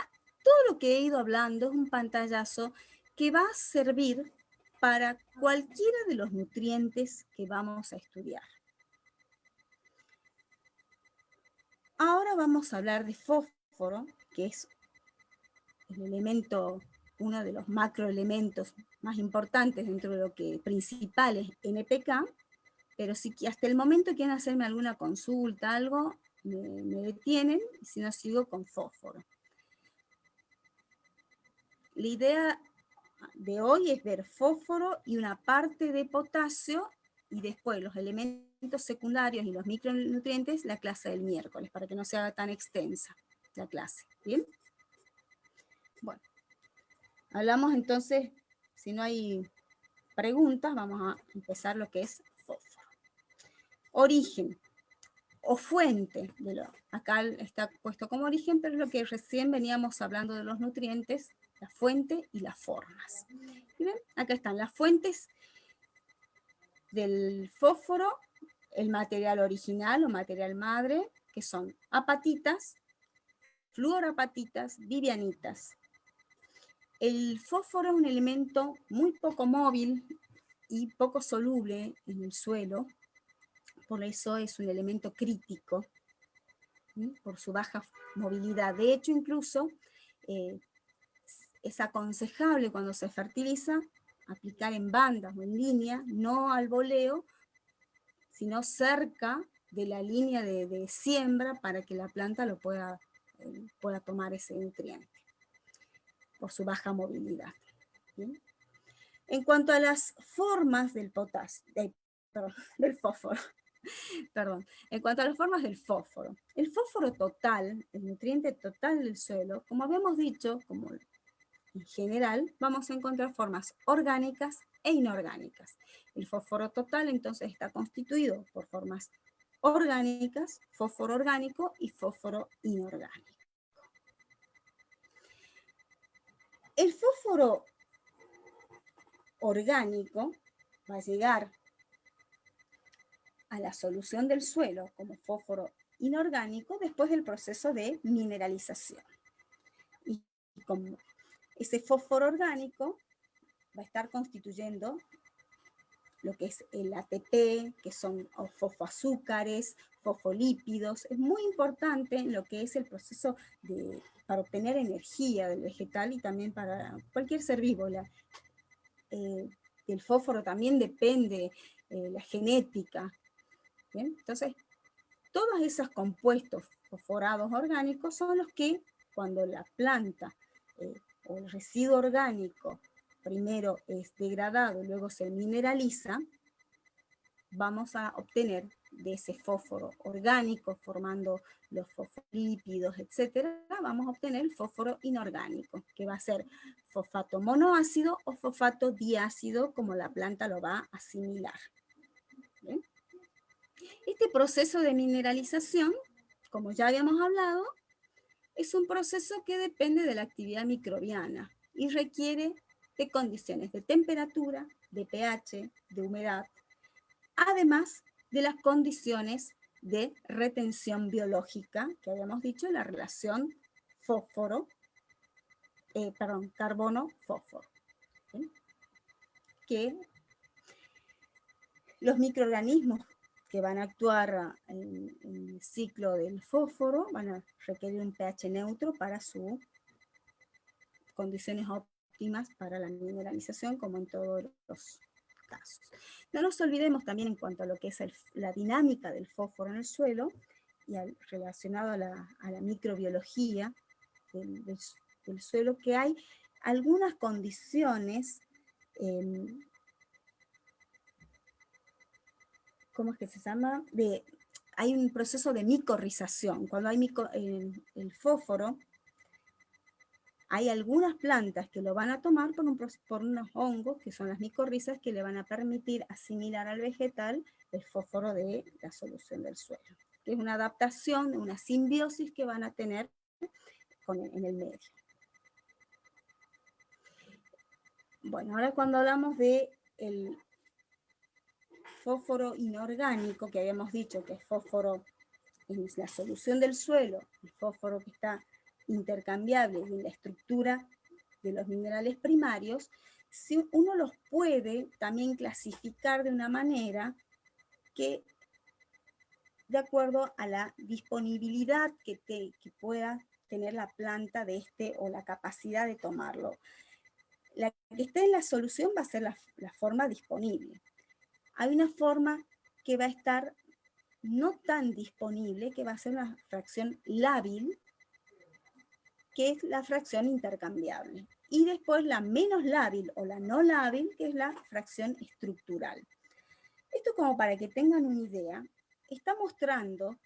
todo lo que he ido hablando es un pantallazo que va a servir para cualquiera de los nutrientes que vamos a estudiar. Ahora vamos a hablar de fósforo, que es el elemento, uno de los macroelementos más importantes dentro de lo que principal es NPK, pero si hasta el momento quieren hacerme alguna consulta, algo, me detienen, y si no sigo con fósforo. La idea de hoy es ver fósforo y una parte de potasio, y después los elementos secundarios y los micronutrientes, la clase del miércoles, para que no sea tan extensa la clase. ¿Bien? Bueno, hablamos entonces, si no hay preguntas, vamos a empezar lo que es fósforo. Origen o fuente, acá está puesto como origen, pero es lo que recién veníamos hablando de los nutrientes, la fuente y las formas. ¿Bien? Acá están las fuentes del fósforo, el material original o material madre, que son apatitas, fluorapatitas, vivianitas. El fósforo es un elemento muy poco móvil y poco soluble en el suelo, por eso es un elemento crítico, ¿sí? Por su baja movilidad. De hecho, incluso es aconsejable cuando se fertiliza aplicar en bandas o en línea, no al voleo, sino cerca de la línea de siembra para que la planta lo pueda tomar ese nutriente, por su baja movilidad. ¿Bien? En cuanto a las formas del fósforo, en cuanto a las formas del fósforo, el fósforo total, el nutriente total del suelo, como habíamos dicho, como en general, vamos a encontrar formas orgánicas e inorgánicas. El fósforo total, entonces, está constituido por formas orgánicas, fósforo orgánico y fósforo inorgánico. El fósforo orgánico va a llegar a la solución del suelo como fósforo inorgánico después del proceso de mineralización. Y como ese fósforo orgánico va a estar constituyendo lo que es el ATP, que son fosfoazúcares, fosfolípidos. Es muy importante en lo que es el proceso para obtener energía del vegetal y también para cualquier ser vivo. El fósforo también depende la genética. ¿Bien? Entonces, todos esos compuestos fosforados orgánicos son los que cuando la planta o el residuo orgánico primero es degradado y luego se mineraliza, vamos a obtener de ese fósforo orgánico, formando los fosfolípidos, etcétera, vamos a obtener el fósforo inorgánico, que va a ser fosfato monoácido o fosfato diácido, como la planta lo va a asimilar. ¿Bien? Este proceso de mineralización, como ya habíamos hablado, es un proceso que depende de la actividad microbiana y requiere de condiciones de temperatura, de pH, de humedad, además de las condiciones de retención biológica, que habíamos dicho, la relación carbono-fósforo. ¿Sí? Que los microorganismos que van a actuar en el ciclo del fósforo van a requerir un pH neutro para sus condiciones óptimas para la mineralización, como en todos los casos. No nos olvidemos también en cuanto a lo que es la dinámica del fósforo en el suelo y relacionado a la microbiología del suelo, que hay algunas condiciones, ¿cómo es que se llama? Hay un proceso de micorrización. Cuando hay el fósforo, hay algunas plantas que lo van a tomar por unos hongos, que son las micorrizas, que le van a permitir asimilar al vegetal el fósforo de la solución del suelo. Que es una adaptación, una simbiosis que van a tener en el medio. Bueno, ahora cuando hablamos del fósforo inorgánico, que habíamos dicho que es fósforo en la solución del suelo, el fósforo que está intercambiable en la estructura de los minerales primarios, si uno los puede también clasificar de una manera que, de acuerdo a la disponibilidad que pueda tener la planta de o la capacidad de tomarlo. La que esté en la solución va a ser la forma disponible. Hay una forma que va a estar no tan disponible, que va a ser una fracción lábil, que es la fracción intercambiable. Y después la menos lábil o la no lábil, que es la fracción estructural. Esto, como para que tengan una idea, está mostrando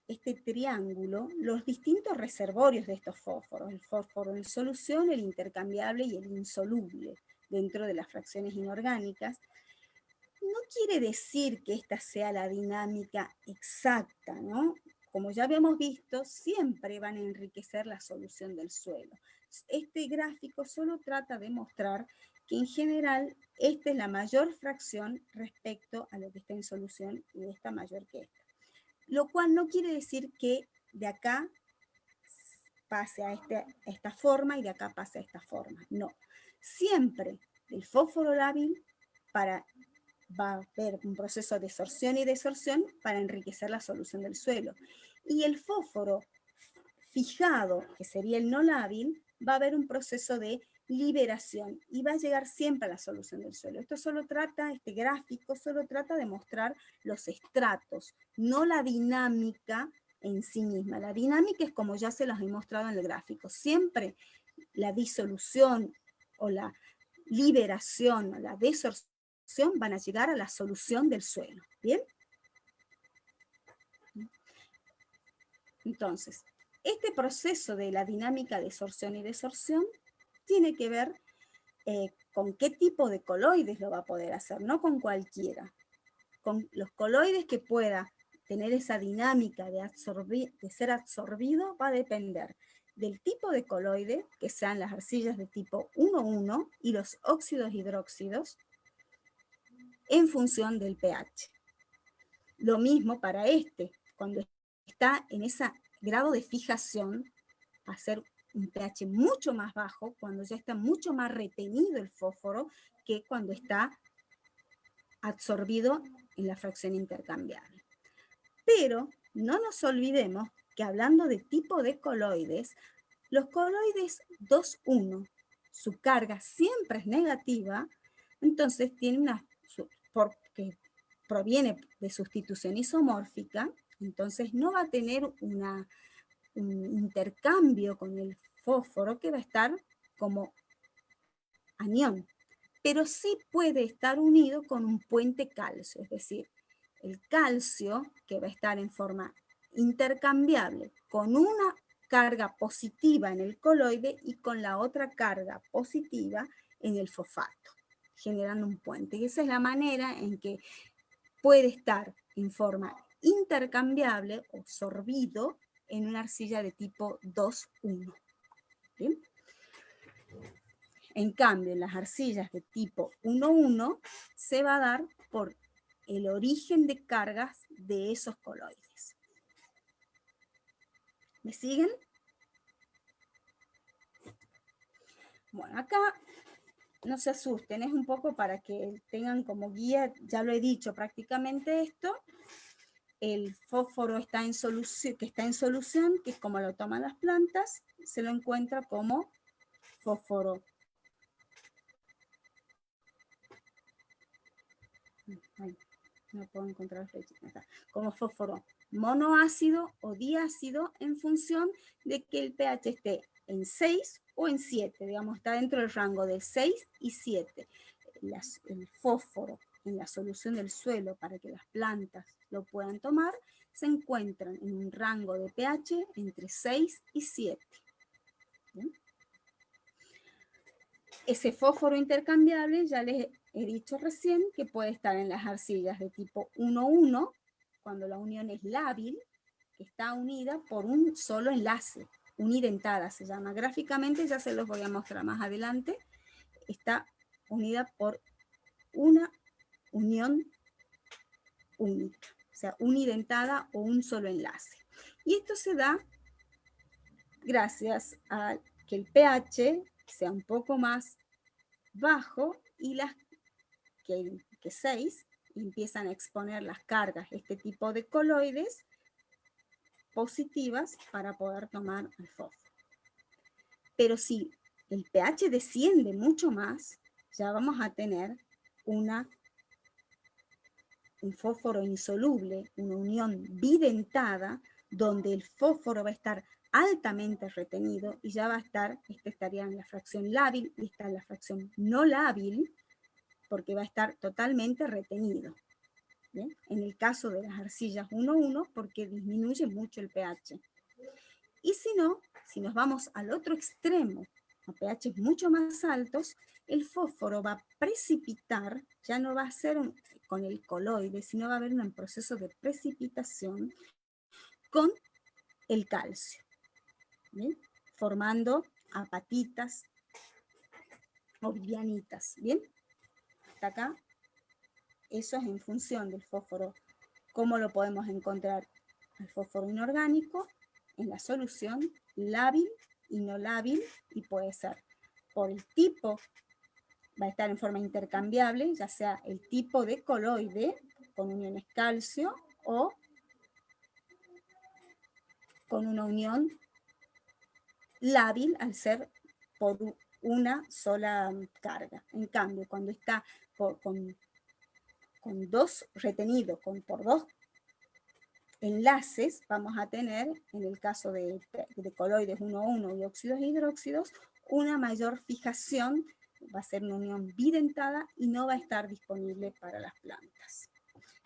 este triángulo los distintos reservorios de estos fósforos. El fósforo en solución, el intercambiable y el insoluble dentro de las fracciones inorgánicas. No quiere decir que esta sea la dinámica exacta, ¿no? Como ya habíamos visto, siempre van a enriquecer la solución del suelo. Este gráfico solo trata de mostrar que en general esta es la mayor fracción respecto a lo que está en solución y esta mayor que esta. Lo cual no quiere decir que de acá pase a esta forma y de acá pase a esta forma. No. Siempre el fósforo lábil va a haber un proceso de sorción y desorción para enriquecer la solución del suelo. Y el fósforo fijado, que sería el no lábil, va a haber un proceso de liberación y va a llegar siempre a la solución del suelo. Este gráfico solo trata de mostrar los estratos, no la dinámica en sí misma. La dinámica es como ya se los he mostrado en el gráfico. Siempre la disolución o la liberación o la desorción van a llegar a la solución del suelo. ¿Bien? Entonces, este proceso de la dinámica de sorción y desorción tiene que ver con qué tipo de coloides lo va a poder hacer, no con cualquiera. Con los coloides que pueda tener esa dinámica de ser absorbido va a depender del tipo de coloide, que sean las arcillas de tipo 1,1 y los óxidos hidróxidos, en función del pH. Lo mismo para cuando está en ese grado de fijación, va a ser un pH mucho más bajo, cuando ya está mucho más retenido el fósforo, que cuando está absorbido en la fracción intercambiable. Pero no nos olvidemos que hablando de tipo de coloides, los coloides 2,1, su carga siempre es negativa, entonces tiene porque proviene de sustitución isomórfica, entonces no va a tener un intercambio con el fósforo que va a estar como anión, pero sí puede estar unido con un puente calcio, es decir, el calcio que va a estar en forma intercambiable con una carga positiva en el coloide y con la otra carga positiva en el fosfato, generando un puente. Y esa es la manera en que puede estar en forma intercambiable o sorbido en una arcilla de tipo 2,1. ¿Bien? En cambio, en las arcillas de tipo 1,1 se va a dar por el origen de cargas de esos coloides. ¿Me siguen? Bueno, acá no se asusten, es un poco para que tengan como guía, ya lo he dicho prácticamente esto. El fósforo está en solución, que es como lo toman las plantas, se lo encuentra como fósforo. Ay, no puedo encontrar la flecha. Como fósforo monoácido o diácido en función de que el pH esté en 6 o en 7, digamos, está dentro del rango de 6 y 7. El fósforo en la solución del suelo para que las plantas lo puedan tomar se encuentran en un rango de pH entre 6 y 7. ¿Bien? Ese fósforo intercambiable, ya les he dicho recién, que puede estar en las arcillas de tipo 1,1, cuando la unión es lábil, que está unida por un solo enlace, unidentada se llama. Gráficamente ya se los voy a mostrar más adelante. Está unida por una unión única, o sea, unidentada o un solo enlace. Y esto se da gracias a que el pH sea un poco más bajo y las que 6 empiezan a exponer las cargas, este tipo de coloides positivas para poder tomar el fósforo. Pero si el pH desciende mucho más, ya vamos a tener un fósforo insoluble, una unión bidentada, donde el fósforo va a estar altamente retenido y ya va a estar, estaría en la fracción lábil y está en la fracción no lábil, porque va a estar totalmente retenido. ¿Bien? En el caso de las arcillas 1,1, porque disminuye mucho el pH. Y si no, si nos vamos al otro extremo, a pH mucho más altos, el fósforo va a precipitar, ya no va a ser con el coloide, sino va a haber un proceso de precipitación con el calcio, ¿bien? Formando apatitas o vivianitas, ¿bien? Hasta acá, eso es en función del fósforo. ¿Cómo lo podemos encontrar? El fósforo inorgánico en la solución, lábil y no lábil, y puede ser por el tipo, va a estar en forma intercambiable, ya sea el tipo de coloide con uniones calcio o con una unión lábil al ser por una sola carga. En cambio, cuando está con dos retenidos, por dos enlaces, vamos a tener, en el caso de coloides 1,1 y óxidos e hidróxidos, una mayor fijación, va a ser una unión bidentada y no va a estar disponible para las plantas.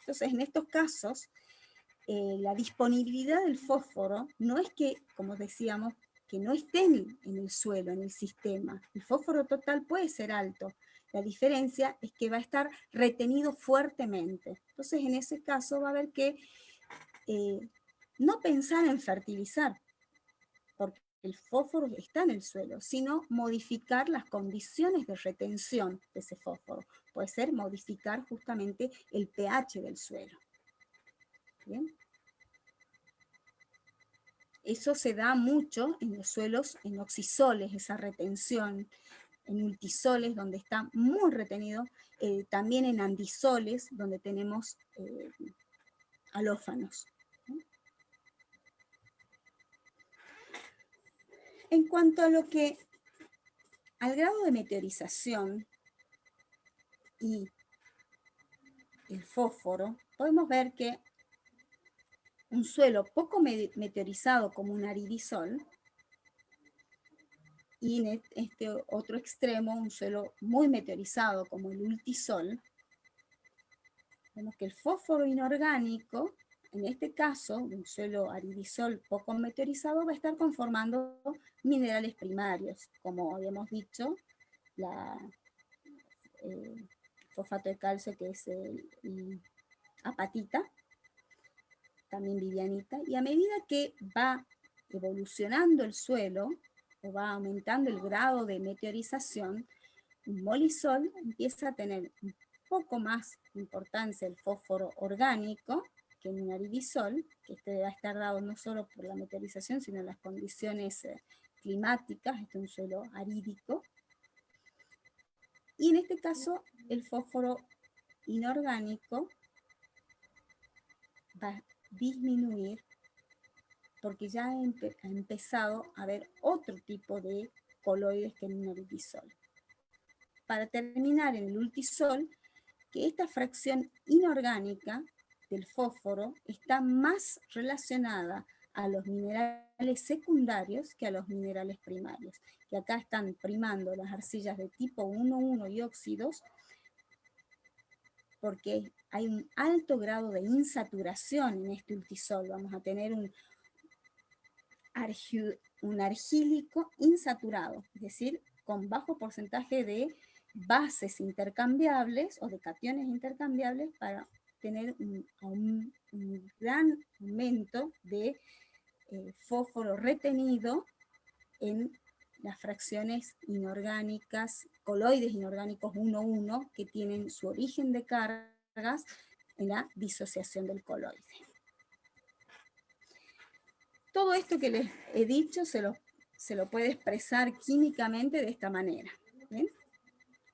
Entonces, en estos casos, la disponibilidad del fósforo no es que, como decíamos, que no esté en el suelo, en el sistema. El fósforo total puede ser alto. La diferencia es que va a estar retenido fuertemente. Entonces, en ese caso va a haber que no pensar en fertilizar, porque el fósforo está en el suelo, sino modificar las condiciones de retención de ese fósforo. Puede ser modificar justamente el pH del suelo. ¿Bien? Eso se da mucho en los suelos, en oxisoles, esa retención en ultisoles, donde está muy retenido, también en andisoles, donde tenemos alófanos. En cuanto a al grado de meteorización y el fósforo, podemos ver que un suelo poco meteorizado como un aridisol, y en este otro extremo un suelo muy meteorizado como el ultisol, vemos que el fósforo inorgánico, en este caso, un suelo aridisol poco meteorizado, va a estar conformando minerales primarios, como habíamos dicho, fosfato de calcio, que es el apatita, también vivianita, y a medida que va evolucionando el suelo, o va aumentando el grado de meteorización, un molisol empieza a tener un poco más importancia el fósforo orgánico que en un aridisol, que este va a estar dado no solo por la meteorización, sino las condiciones climáticas, este es un suelo arídico. Y en este caso, el fósforo inorgánico va a disminuir porque ya ha empezado a haber otro tipo de coloides que en un aridisol. Para terminar en el ultisol, que esta fracción inorgánica del fósforo está más relacionada a los minerales secundarios que a los minerales primarios, que acá están primando las arcillas de tipo 1,1 y óxidos, porque hay un alto grado de insaturación en este ultisol. Vamos a tener un argílico insaturado, es decir, con bajo porcentaje de bases intercambiables o de cationes intercambiables para tener un gran aumento de fósforo retenido en las fracciones inorgánicas, coloides inorgánicos 1,1, que tienen su origen de cargas en la disociación del coloide. Todo esto que les he dicho se lo puede expresar químicamente de esta manera. ¿Ven?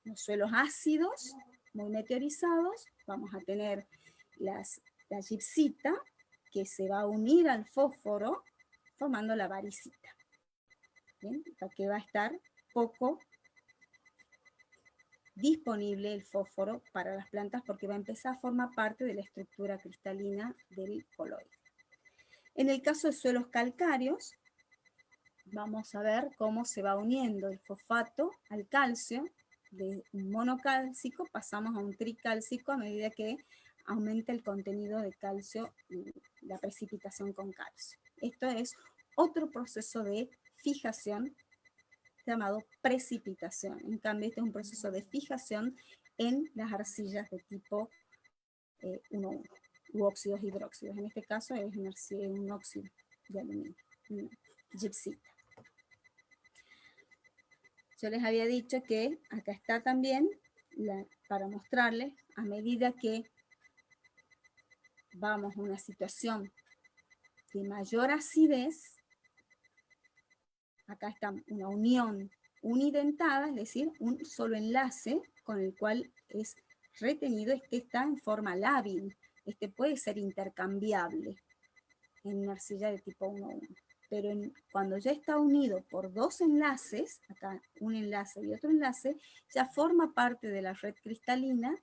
Los suelos ácidos, muy meteorizados, vamos a tener la gipsita, que se va a unir al fósforo formando la varicita. ¿Bien? Que va a estar poco disponible el fósforo para las plantas porque va a empezar a formar parte de la estructura cristalina del coloide. En el caso de suelos calcáreos, vamos a ver cómo se va uniendo el fosfato al calcio. De un monocálcico pasamos a un tricálcico a medida que aumenta el contenido de calcio y la precipitación con calcio. Esto es otro proceso de fijación llamado precipitación. En cambio, este es un proceso de fijación en las arcillas de tipo 1,1 u óxidos hidróxidos. En este caso es un óxido de aluminio, una gipsita. Yo les había dicho que acá está también, para mostrarles, a medida que vamos a una situación de mayor acidez, acá está una unión unidentada, es decir, un solo enlace con el cual es retenido, este está en forma lábil, este puede ser intercambiable en una arcilla de tipo 1,1. Pero cuando ya está unido por dos enlaces, acá un enlace y otro enlace, ya forma parte de la red cristalina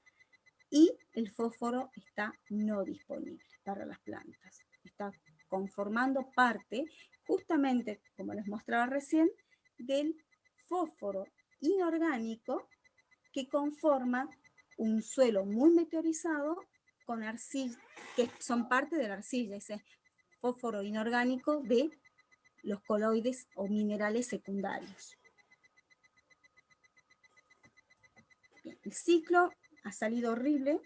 y el fósforo está no disponible para las plantas. Está conformando parte, justamente como les mostraba recién, del fósforo inorgánico que conforma un suelo muy meteorizado con arcilla, que son parte de la arcilla, ese fósforo inorgánico de los coloides o minerales secundarios. Bien, el ciclo ha salido horrible,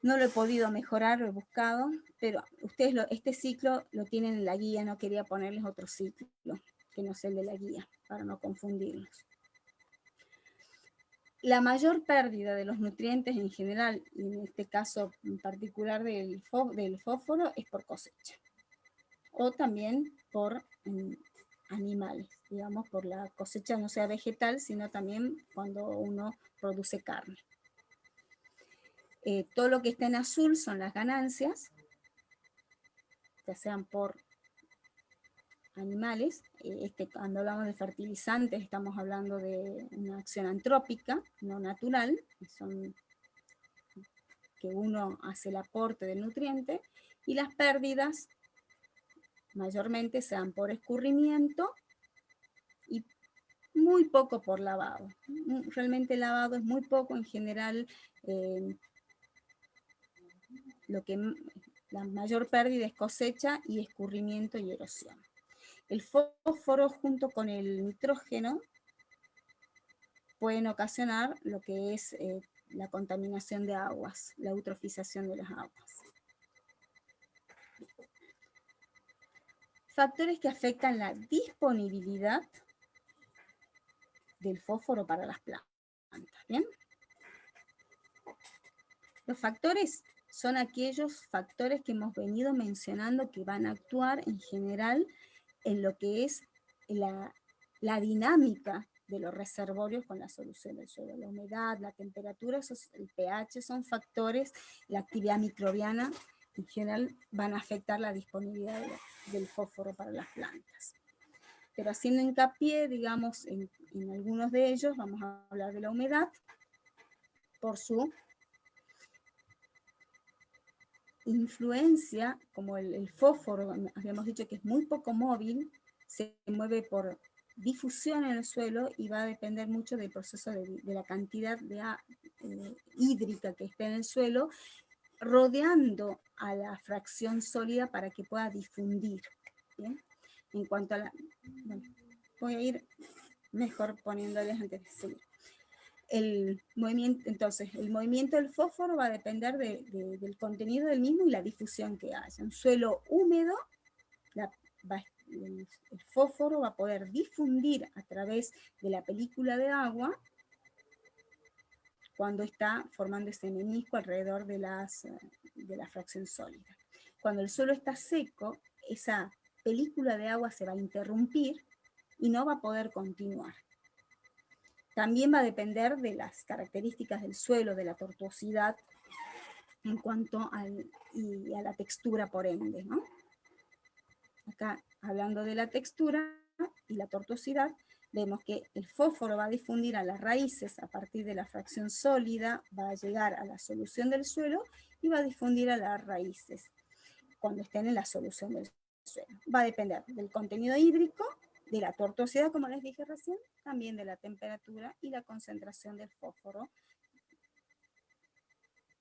no lo he podido mejorar, lo he buscado, pero ustedes este ciclo lo tienen en la guía, no quería ponerles otro ciclo que no sea el de la guía, para no confundirlos. La mayor pérdida de los nutrientes en general, y en este caso en particular del fósforo, es por cosecha. O también por animales, digamos, por la cosecha no sea vegetal, sino también cuando uno produce carne. Todo lo que está en azul son las ganancias, ya sean por animales. Cuando hablamos de fertilizantes estamos hablando de una acción antrópica, no natural, que uno hace el aporte del nutriente, y las pérdidas mayormente sean por escurrimiento y muy poco por lavado. Realmente el lavado es muy poco, en general la mayor pérdida es cosecha y escurrimiento y erosión. El fósforo junto con el nitrógeno pueden ocasionar lo que es la contaminación de aguas, la eutrofización de las aguas. Factores que afectan la disponibilidad del fósforo para las plantas. ¿Bien? Los factores son aquellos factores que hemos venido mencionando que van a actuar en general en lo que es la dinámica de los reservorios con la solución del suelo. La humedad, la temperatura, el pH son factores, la actividad microbiana en general van a afectar la disponibilidad del fósforo para las plantas. Pero haciendo hincapié, digamos, en algunos de ellos, vamos a hablar de la humedad por su influencia, como el fósforo, habíamos dicho que es muy poco móvil, se mueve por difusión en el suelo y va a depender mucho del proceso de la cantidad hídrica que esté en el suelo, rodeando a la fracción sólida para que pueda difundir. ¿Bien? En cuanto a la... Bueno, voy a ir mejor poniéndoles antes de seguir. Entonces, el movimiento del fósforo va a depender del contenido del mismo y la difusión que haya. Un suelo húmedo, el fósforo va a poder difundir a través de la película de agua cuando está formando ese menisco alrededor de la fracción sólida. Cuando el suelo está seco, esa película de agua se va a interrumpir y no va a poder continuar. También va a depender de las características del suelo, de la tortuosidad en cuanto a la textura por ende, ¿no? Acá, hablando de la textura y la tortuosidad, vemos que el fósforo va a difundir a las raíces a partir de la fracción sólida, va a llegar a la solución del suelo y va a difundir a las raíces cuando estén en la solución del suelo. Va a depender del contenido hídrico, de la tortuosidad, como les dije recién, también de la temperatura y la concentración del fósforo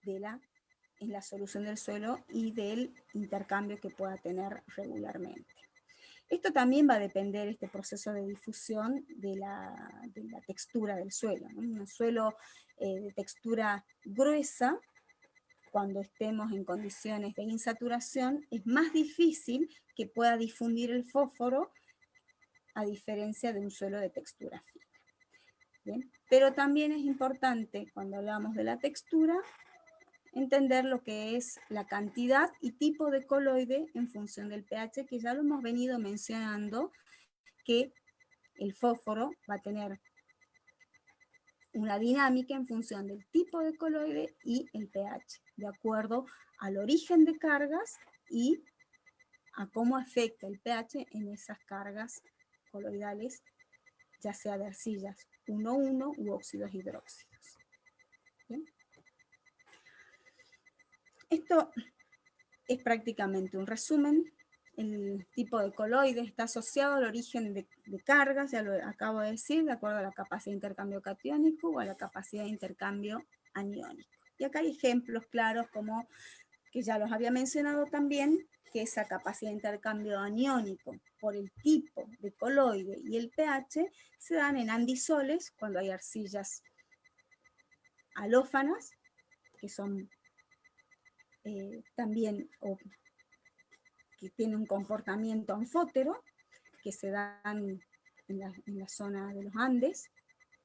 en la solución del suelo y del intercambio que pueda tener regularmente. Esto también va a depender, este proceso de difusión, de la textura del suelo, ¿no? Un suelo de textura gruesa, cuando estemos en condiciones de insaturación, es más difícil que pueda difundir el fósforo a diferencia de un suelo de textura fina. ¿Bien? Pero también es importante, cuando hablamos de la textura, entender lo que es la cantidad y tipo de coloide en función del pH, que ya lo hemos venido mencionando, que el fósforo va a tener una dinámica en función del tipo de coloide y el pH, de acuerdo al origen de cargas y a cómo afecta el pH en esas cargas coloidales, ya sea de arcillas 1,1 u óxidos hidróxidos. ¿Bien? Esto es prácticamente un resumen. El tipo de coloide está asociado al origen de cargas, ya lo acabo de decir, de acuerdo a la capacidad de intercambio catiónico o a la capacidad de intercambio aniónico. Y acá hay ejemplos claros, como que ya los había mencionado también, que esa capacidad de intercambio aniónico por el tipo de coloide y el pH se dan en andisoles cuando hay arcillas alófanas, que son también que tienen un comportamiento anfótero, que se dan en la zona de los Andes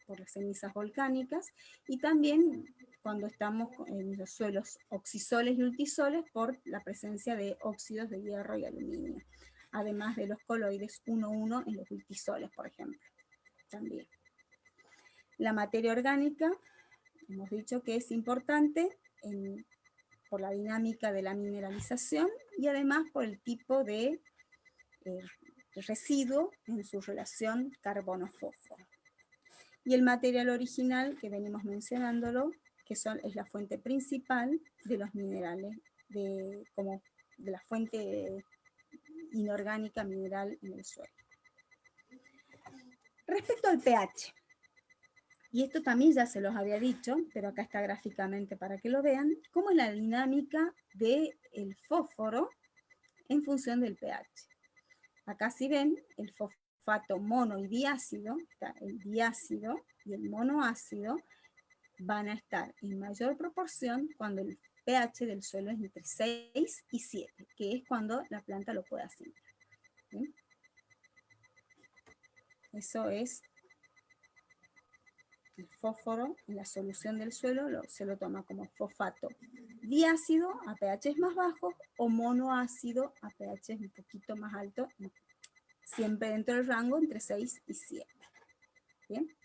por las cenizas volcánicas, y también cuando estamos en los suelos oxisoles y ultisoles por la presencia de óxidos de hierro y aluminio. además de los coloides 1,1 en los multisoles, por ejemplo, también. La materia orgánica, hemos dicho que es importante por la dinámica de la mineralización y además por el tipo de residuo en su relación carbono-fósforo. Y el material original, que venimos mencionándolo, que es la fuente principal de los minerales, de la fuente inorgánica mineral en el suelo. Respecto al pH, y esto también ya se los había dicho, pero acá está gráficamente para que lo vean, cómo es la dinámica del fósforo en función del pH. Acá si ven, el fosfato mono y diácido, el diácido y el monoácido van a estar en mayor proporción cuando el pH del suelo es entre 6 y 7, que es cuando la planta lo puede asimilar. ¿Sí? Eso es el fósforo en la solución del suelo, se lo toma como fosfato diácido a pH más bajos o monoácido a pH un poquito más alto, siempre dentro del rango entre 6 y 7. ¿Bien?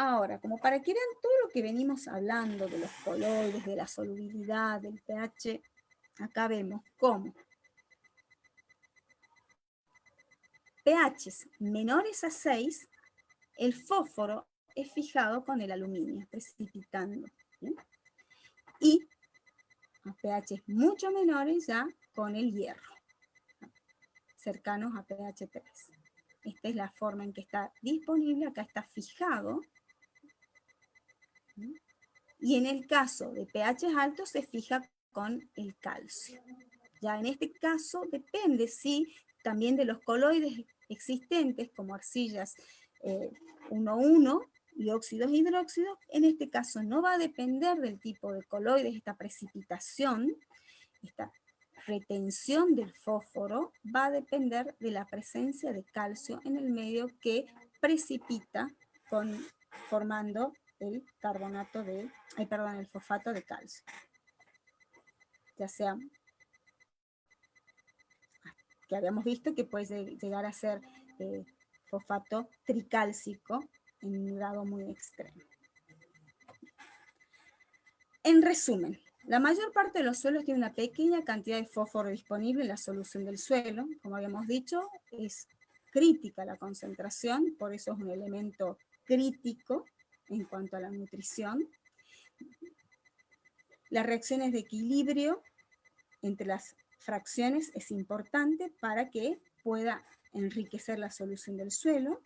Ahora, como para que vean todo lo que venimos hablando de los coloides, de la solubilidad, del pH, acá vemos cómo pHs menores a 6, el fósforo es fijado con el aluminio, precipitando. ¿Bien? Y a pHs mucho menores ya con el hierro, cercanos a pH 3. Esta es la forma en que está disponible, acá está fijado. Y en el caso de pHs altos se fija con el calcio. Ya en este caso depende también de los coloides existentes, como arcillas 1,1 y óxidos hidróxidos. En este caso no va a depender del tipo de coloides, esta precipitación, esta retención del fósforo, va a depender de la presencia de calcio en el medio que precipita formando el el fosfato de calcio. Ya sea que habíamos visto que puede llegar a ser fosfato tricálcico en un grado muy extremo. En resumen, la mayor parte de los suelos tiene una pequeña cantidad de fósforo disponible en la solución del suelo. Como habíamos dicho, es crítica la concentración, por eso es un elemento crítico en cuanto a la nutrición. Las reacciones de equilibrio entre las fracciones es importante para que pueda enriquecer la solución del suelo.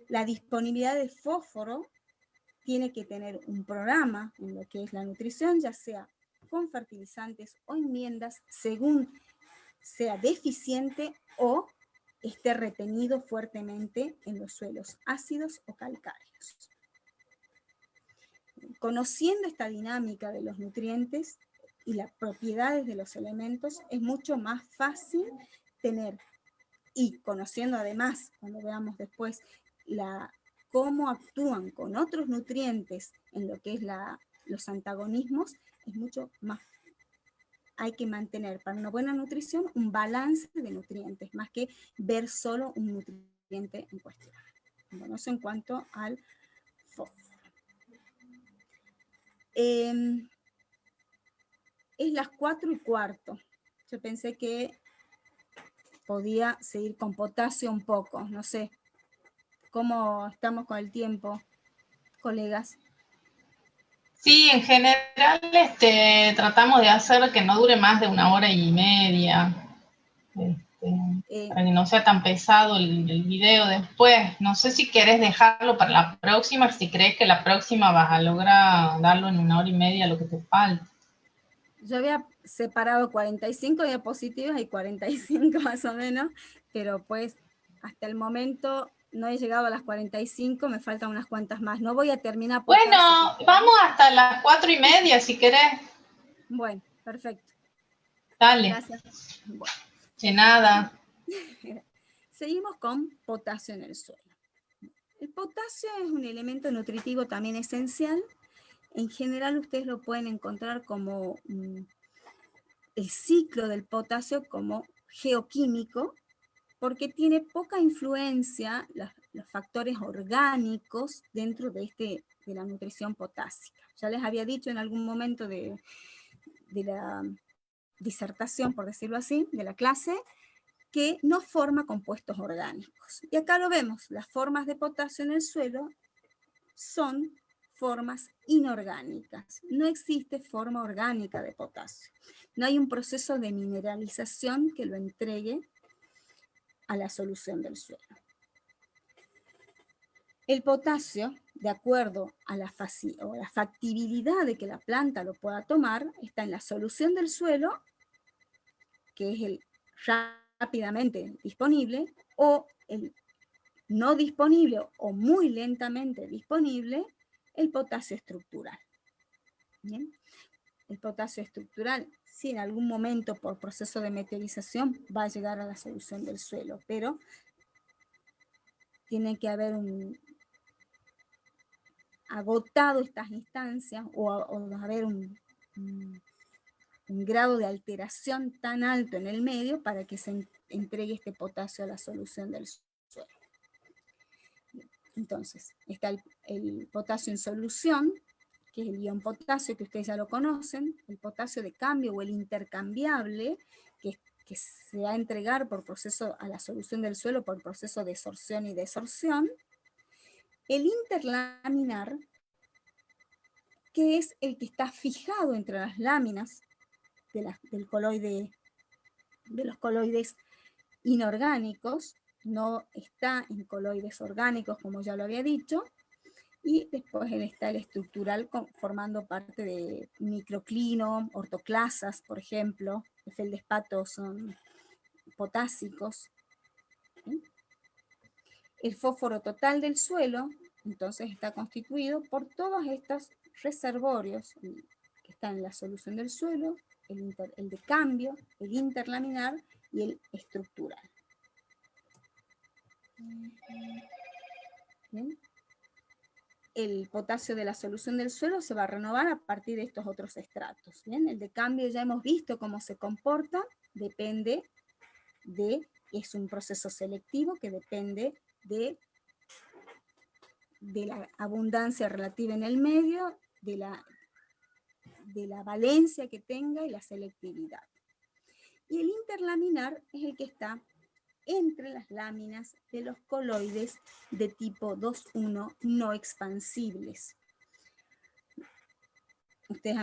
La disponibilidad de fósforo tiene que tener un programa en lo que es la nutrición, ya sea con fertilizantes o enmiendas, según sea deficiente o esté retenido fuertemente en los suelos ácidos o calcáreos. Conociendo esta dinámica de los nutrientes y las propiedades de los elementos, es mucho más fácil tener, y conociendo además, cuando veamos después cómo actúan con otros nutrientes en lo que es los antagonismos, es mucho más. Hay que mantener para una buena nutrición un balance de nutrientes, más que ver solo un nutriente en cuestión. Bueno, eso en cuanto al fósforo. Es las 4:15. Yo pensé que podía seguir con potasio un poco, no sé. ¿Cómo estamos con el tiempo, colegas? Sí, en general tratamos de hacer que no dure más de 1 hora y media, para que no sea tan pesado el video después. No sé si querés dejarlo para la próxima, si crees que la próxima vas a lograr darlo en 1 hora y media lo que te falta. Yo había separado 45 diapositivas y 45 más o menos, pero pues hasta el momento no he llegado a las 45, me faltan unas cuantas más. No voy a terminar. Bueno, vamos hasta las 4:30 si querés. Bueno, perfecto. Dale. Gracias. Bueno. De nada. Seguimos con potasio en el suelo. El potasio es un elemento nutritivo también esencial. En general ustedes lo pueden encontrar como el ciclo del potasio como geoquímico, porque tiene poca influencia los factores orgánicos dentro de la nutrición potásica. Ya les había dicho en algún momento de la disertación, por decirlo así, de la clase, que no forma compuestos orgánicos. Y acá lo vemos, las formas de potasio en el suelo son formas inorgánicas. No existe forma orgánica de potasio. No hay un proceso de mineralización que lo entregue a la solución del suelo. El potasio, de acuerdo a la factibilidad de que la planta lo pueda tomar, está en la solución del suelo, que es el rápidamente disponible, o el no disponible o muy lentamente disponible, el potasio estructural. ¿Bien? El potasio estructural, sí, en algún momento por proceso de meteorización va a llegar a la solución del suelo, pero tiene que haber agotado estas instancias o haber un grado de alteración tan alto en el medio para que se entregue este potasio a la solución del suelo. Entonces, está el potasio en solución, que es el ion potasio, que ustedes ya lo conocen, el potasio de cambio o el intercambiable, que se va a entregar por proceso a la solución del suelo por proceso de sorción y desorción, el interlaminar, que es el que está fijado entre las láminas del coloide, de los coloides inorgánicos, no está en coloides orgánicos, como ya lo había dicho, y después está el estructural formando parte de microclino, ortoclasas, por ejemplo, el feldespatos son potásicos. ¿Sí? El fósforo total del suelo, entonces, está constituido por todos estos reservorios que están en la solución del suelo, el de cambio, el interlaminar y el estructural. ¿Bien? El potasio de la solución del suelo se va a renovar a partir de estos otros estratos. ¿Bien? El de cambio ya hemos visto cómo se comporta, es un proceso selectivo que depende de la abundancia relativa en el medio, de la valencia que tenga y la selectividad. Y el interlaminar es el que está entre las láminas de los coloides de tipo 2,1 no expansibles. Ustedes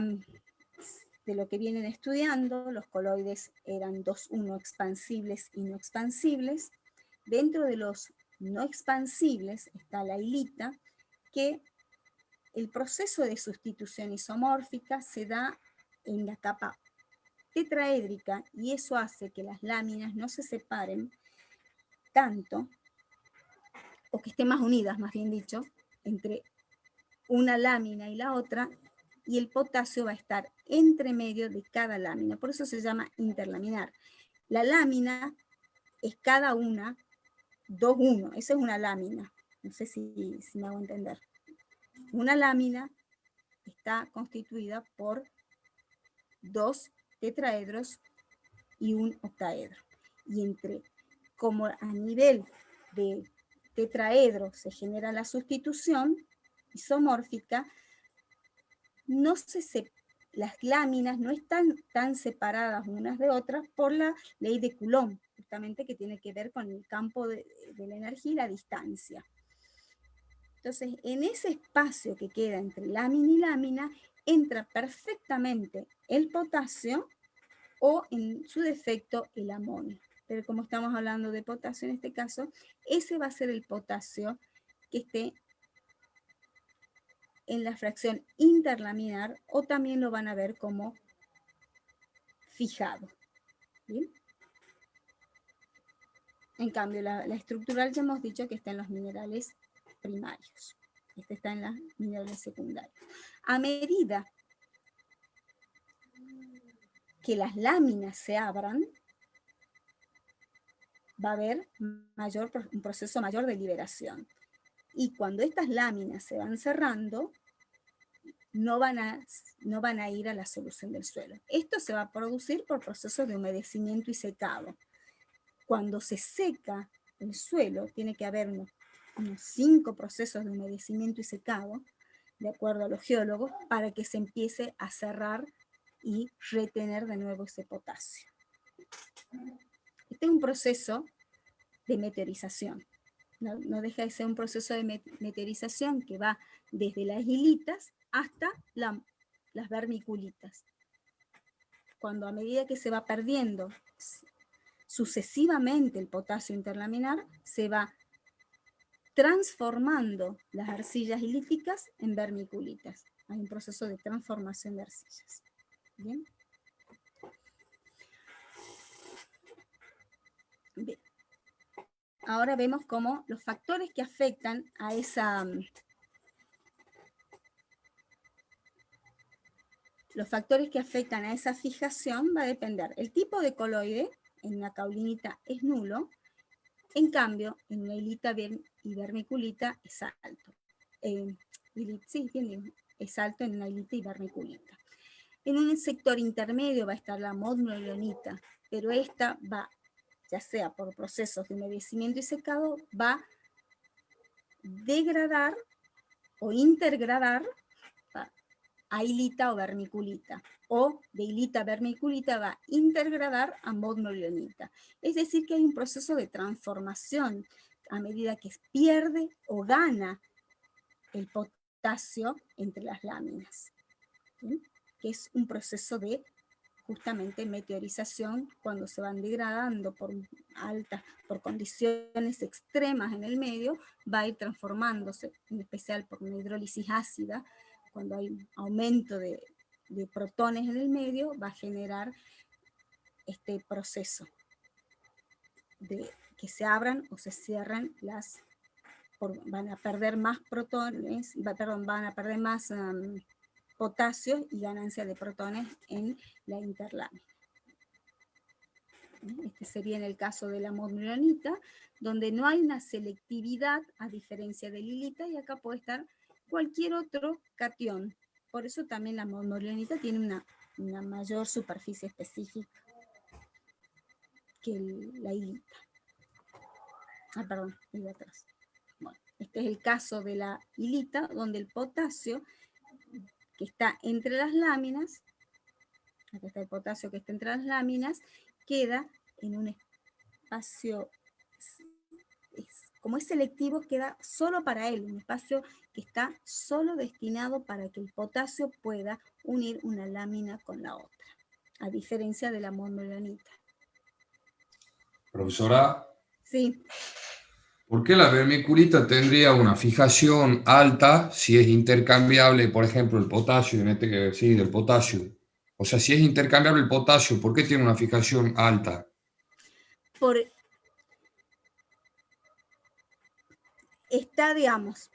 de lo que vienen estudiando, los coloides eran 2,1 expansibles y no expansibles. Dentro de los no expansibles está la hilita, que el proceso de sustitución isomórfica se da en la capa tetraédrica y eso hace que las láminas no se separen tanto, o que estén más unidas, más bien dicho, entre una lámina y la otra, y el potasio va a estar entre medio de cada lámina, por eso se llama interlaminar. La lámina es cada una 2,1, esa es una lámina, no sé si me hago entender. Una lámina está constituida por 2 tetraedros y un octaedro. Y como a nivel de tetraedro se genera la sustitución isomórfica, las láminas no están tan separadas unas de otras por la ley de Coulomb, justamente que tiene que ver con el campo de la energía y la distancia. Entonces, en ese espacio que queda entre lámina y lámina, entra perfectamente el potasio o, en su defecto, el amonio. Pero como estamos hablando de potasio en este caso, ese va a ser el potasio que esté en la fracción interlaminar, o también lo van a ver como fijado. ¿Bien? En cambio, la estructural ya hemos dicho que está en los minerales primarios. Este está en los minerales secundarios. A medida que las láminas se abran, va a haber un proceso mayor de liberación. Y cuando estas láminas se van cerrando, no van a ir a la solución del suelo. Esto se va a producir por procesos de humedecimiento y secado. cuando se seca el suelo, tiene que haber unos 5 procesos de humedecimiento y secado, de acuerdo a los geólogos, para que se empiece a cerrar y retener de nuevo ese potasio. Este es un proceso de meteorización. No deja de ser un proceso de meteorización que va desde las hilitas hasta las vermiculitas. Cuando a medida que se va perdiendo sucesivamente el potasio interlaminar, se va transformando las arcillas hilíticas en vermiculitas. Hay un proceso de transformación de arcillas. ¿Bien? Bien. Ahora vemos cómo los factores que afectan a esa... Los factores que afectan a esa fijación va a depender. El tipo de coloide en la caulinita es nulo, en cambio, en una hilita y vermiculita es alto. Es alto en una hilita y vermiculita. En un sector intermedio va a estar la modmolionita, pero esta va, ya sea por procesos de humedecimiento y secado, va a degradar o intergradar a hilita o vermiculita, o de hilita a vermiculita va a intergradar a modmolionita. Es decir, que hay un proceso de transformación a medida que pierde o gana el potasio entre las láminas, ¿sí? Que es un proceso de justamente meteorización cuando se van degradando por condiciones extremas en el medio, va a ir transformándose, en especial por una hidrólisis ácida. Cuando hay un aumento de protones en el medio, va a generar este proceso de que se abran o se cierran van a perder más protones, van a perder más potasio y ganancia de protones en la interlámina. Este sería en el caso de la modmolionita, donde no hay una selectividad a diferencia de la hilita, y acá puede estar cualquier otro catión. Por eso también la modmolionita tiene una mayor superficie específica que la hilita. Perdón, iba atrás. Bueno, este es el caso de la hilita, donde el potasio que está entre las láminas, acá está el potasio que está entre las láminas, queda en un espacio, como es selectivo, queda solo para él, un espacio que está solo destinado para que el potasio pueda unir una lámina con la otra, a diferencia de la modmolionita. Profesora. Sí. ¿Por qué la vermiculita tendría una fijación alta si es intercambiable, por ejemplo, el potasio, del potasio? O sea, si es intercambiable el potasio, ¿por qué tiene una fijación alta? Está, digamos,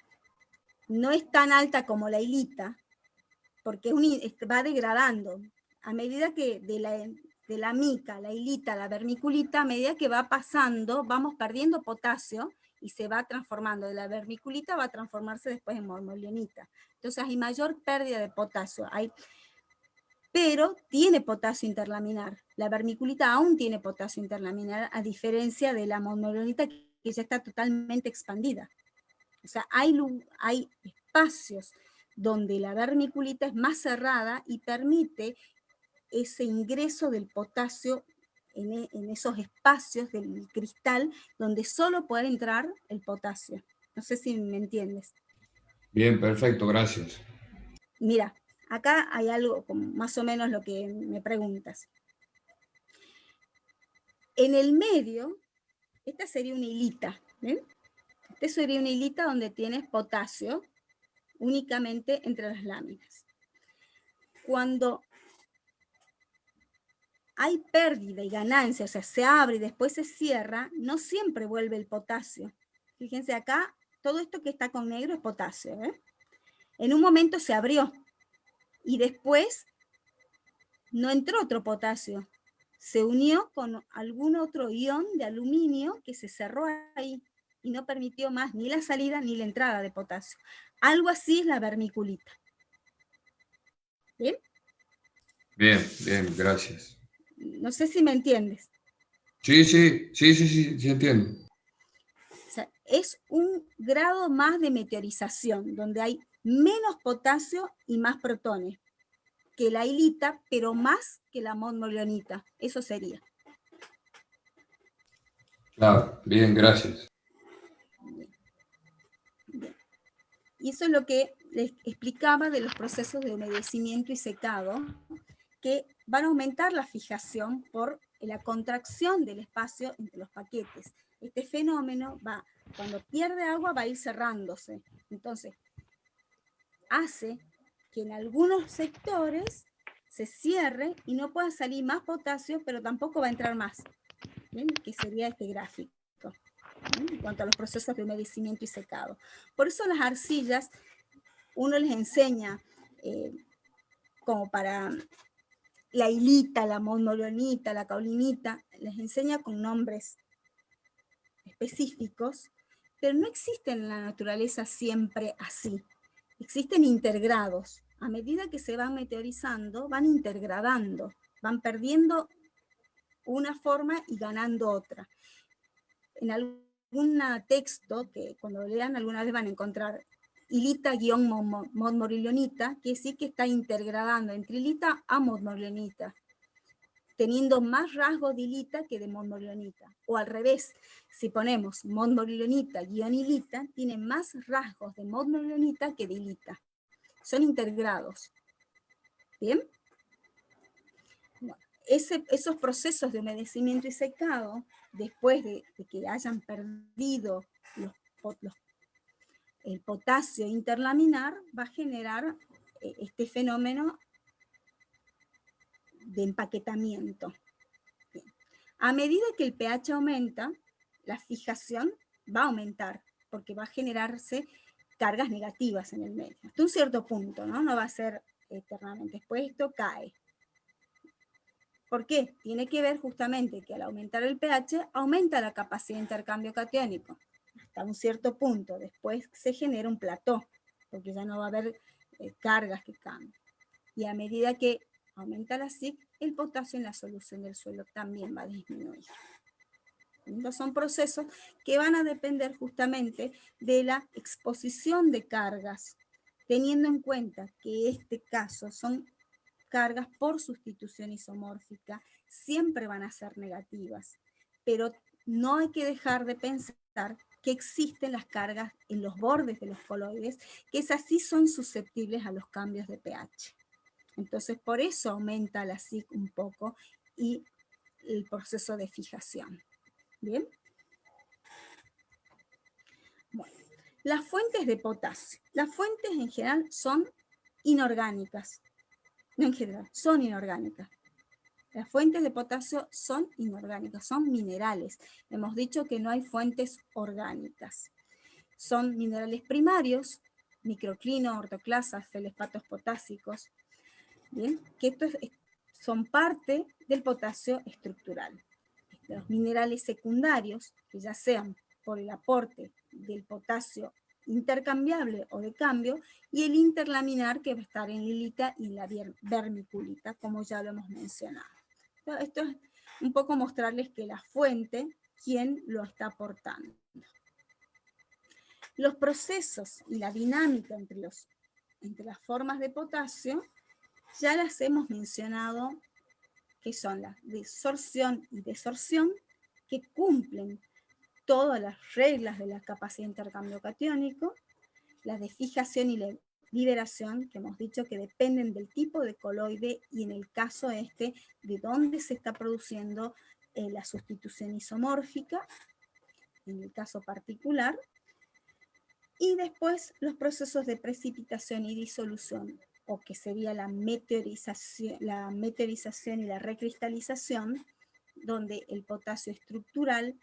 no es tan alta como la hilita, porque va degradando. A medida que de la mica, la hilita, la vermiculita, a medida que va pasando, vamos perdiendo potasio y se va transformando. De la vermiculita va a transformarse después en modmolionita. Entonces hay mayor pérdida de potasio. Pero tiene potasio interlaminar. La vermiculita aún tiene potasio interlaminar, a diferencia de la modmolionita, que ya está totalmente expandida. O sea, hay espacios donde la vermiculita es más cerrada y permite ese ingreso del potasio en esos espacios del cristal donde solo puede entrar el potasio. No sé si me entiendes. Bien, perfecto, gracias. Mira, acá hay algo como más o menos lo que me preguntas. En el medio, esta sería una hilita, ¿ven? Esta sería una hilita donde tienes potasio únicamente entre las láminas. Cuando hay pérdida y ganancia, o sea, se abre y después se cierra, no siempre vuelve el potasio. Fíjense acá, todo esto que está con negro es potasio, ¿eh? En un momento se abrió y después no entró otro potasio. Se unió con algún otro ion de aluminio que se cerró ahí y no permitió más ni la salida ni la entrada de potasio. Algo así es la vermiculita. ¿Bien? Bien, bien, gracias. No sé si me entiendes. Sí, entiendo. O sea, es un grado más de meteorización, donde hay menos potasio y más protones que la hilita, pero más que la modmorionita. Eso sería. Claro, bien, gracias. Bien. Bien. Y eso es lo que les explicaba de los procesos de humedecimiento y secado, que van a aumentar la fijación por la contracción del espacio entre los paquetes. Este fenómeno va, cuando pierde agua, va a ir cerrándose. Entonces, hace que en algunos sectores se cierre y no pueda salir más potasio, pero tampoco va a entrar más. ¿Bien? Que sería este gráfico, ¿bien? En cuanto a los procesos de humedecimiento y secado. Por eso las arcillas, uno les enseña como para la hilita, la modmorionita, la caulinita, les enseña con nombres específicos, pero no existen en la naturaleza siempre así. Existen intergrados. A medida que se van meteorizando, van intergradando, van perdiendo una forma y ganando otra. En algún texto que cuando lean alguna vez van a encontrar hilita-modmorionita, que sí que está intergradando entre hilita a modmorionita, teniendo más rasgos de hilita que de modmorionita. O al revés, si ponemos modmorionita-hilita, tiene más rasgos de modmorionita que de hilita. Son intergrados. ¿Bien? Bueno, esos procesos de humedecimiento y secado, después de que hayan perdido el potasio interlaminar, va a generar este fenómeno de empaquetamiento. Bien. A medida que el pH aumenta, la fijación va a aumentar, porque va a generarse cargas negativas en el medio. Hasta un cierto punto, ¿no? No va a ser eternamente. Después esto cae. ¿Por qué? Tiene que ver justamente que al aumentar el pH, aumenta la capacidad de intercambio catiónico hasta un cierto punto. Después se genera un plató, porque ya no va a haber cargas que cambien. Y a medida que aumenta la SIC, el potasio en la solución del suelo también va a disminuir. Entonces son procesos que van a depender justamente de la exposición de cargas, teniendo en cuenta que este caso son cargas por sustitución isomórfica, siempre van a ser negativas, pero no hay que dejar de pensar que existen las cargas en los bordes de los coloides, que esas sí son susceptibles a los cambios de pH. Entonces, por eso aumenta la SIC un poco y el proceso de fijación. ¿Bien? Bueno, las fuentes de potasio. Las fuentes en general son inorgánicas. No en general, son inorgánicas. Las fuentes de potasio son inorgánicas, son minerales. Hemos dicho que no hay fuentes orgánicas. Son minerales primarios, microclino, ortoclasas, felespatos potásicos, ¿bien? Que estos son parte del potasio estructural. Los minerales secundarios, que ya sean por el aporte del potasio intercambiable o de cambio, y el interlaminar que va a estar en hilita y la vermiculita, como ya lo hemos mencionado. Esto es un poco mostrarles que la fuente, quién lo está aportando. Los procesos y la dinámica entre las formas de potasio ya las hemos mencionado, que son la desorción y desorción, que cumplen todas las reglas de la capacidad de intercambio catiónico, las de fijación y la liberación, que hemos dicho que dependen del tipo de coloide y en el caso de dónde se está produciendo la sustitución isomórfica, en el caso particular, y después los procesos de precipitación y disolución, o que sería la meteorización y la recristalización, donde el potasio estructural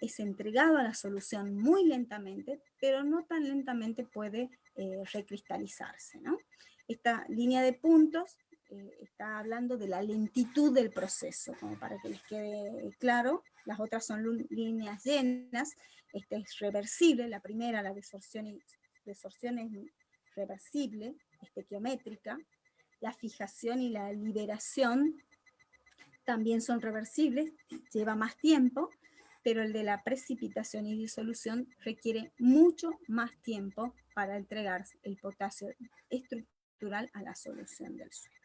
es entregado a la solución muy lentamente, pero no tan lentamente puede recristalizarse, ¿no? Esta línea de puntos está hablando de la lentitud del proceso, como para que les quede claro. Las otras son líneas llenas. Esta es reversible, la primera, la desorción es reversible, estequiométrica. La fijación y la liberación también son reversibles, lleva más tiempo, pero el de la precipitación y disolución requiere mucho más tiempo para entregar el potasio estructural a la solución del suelo.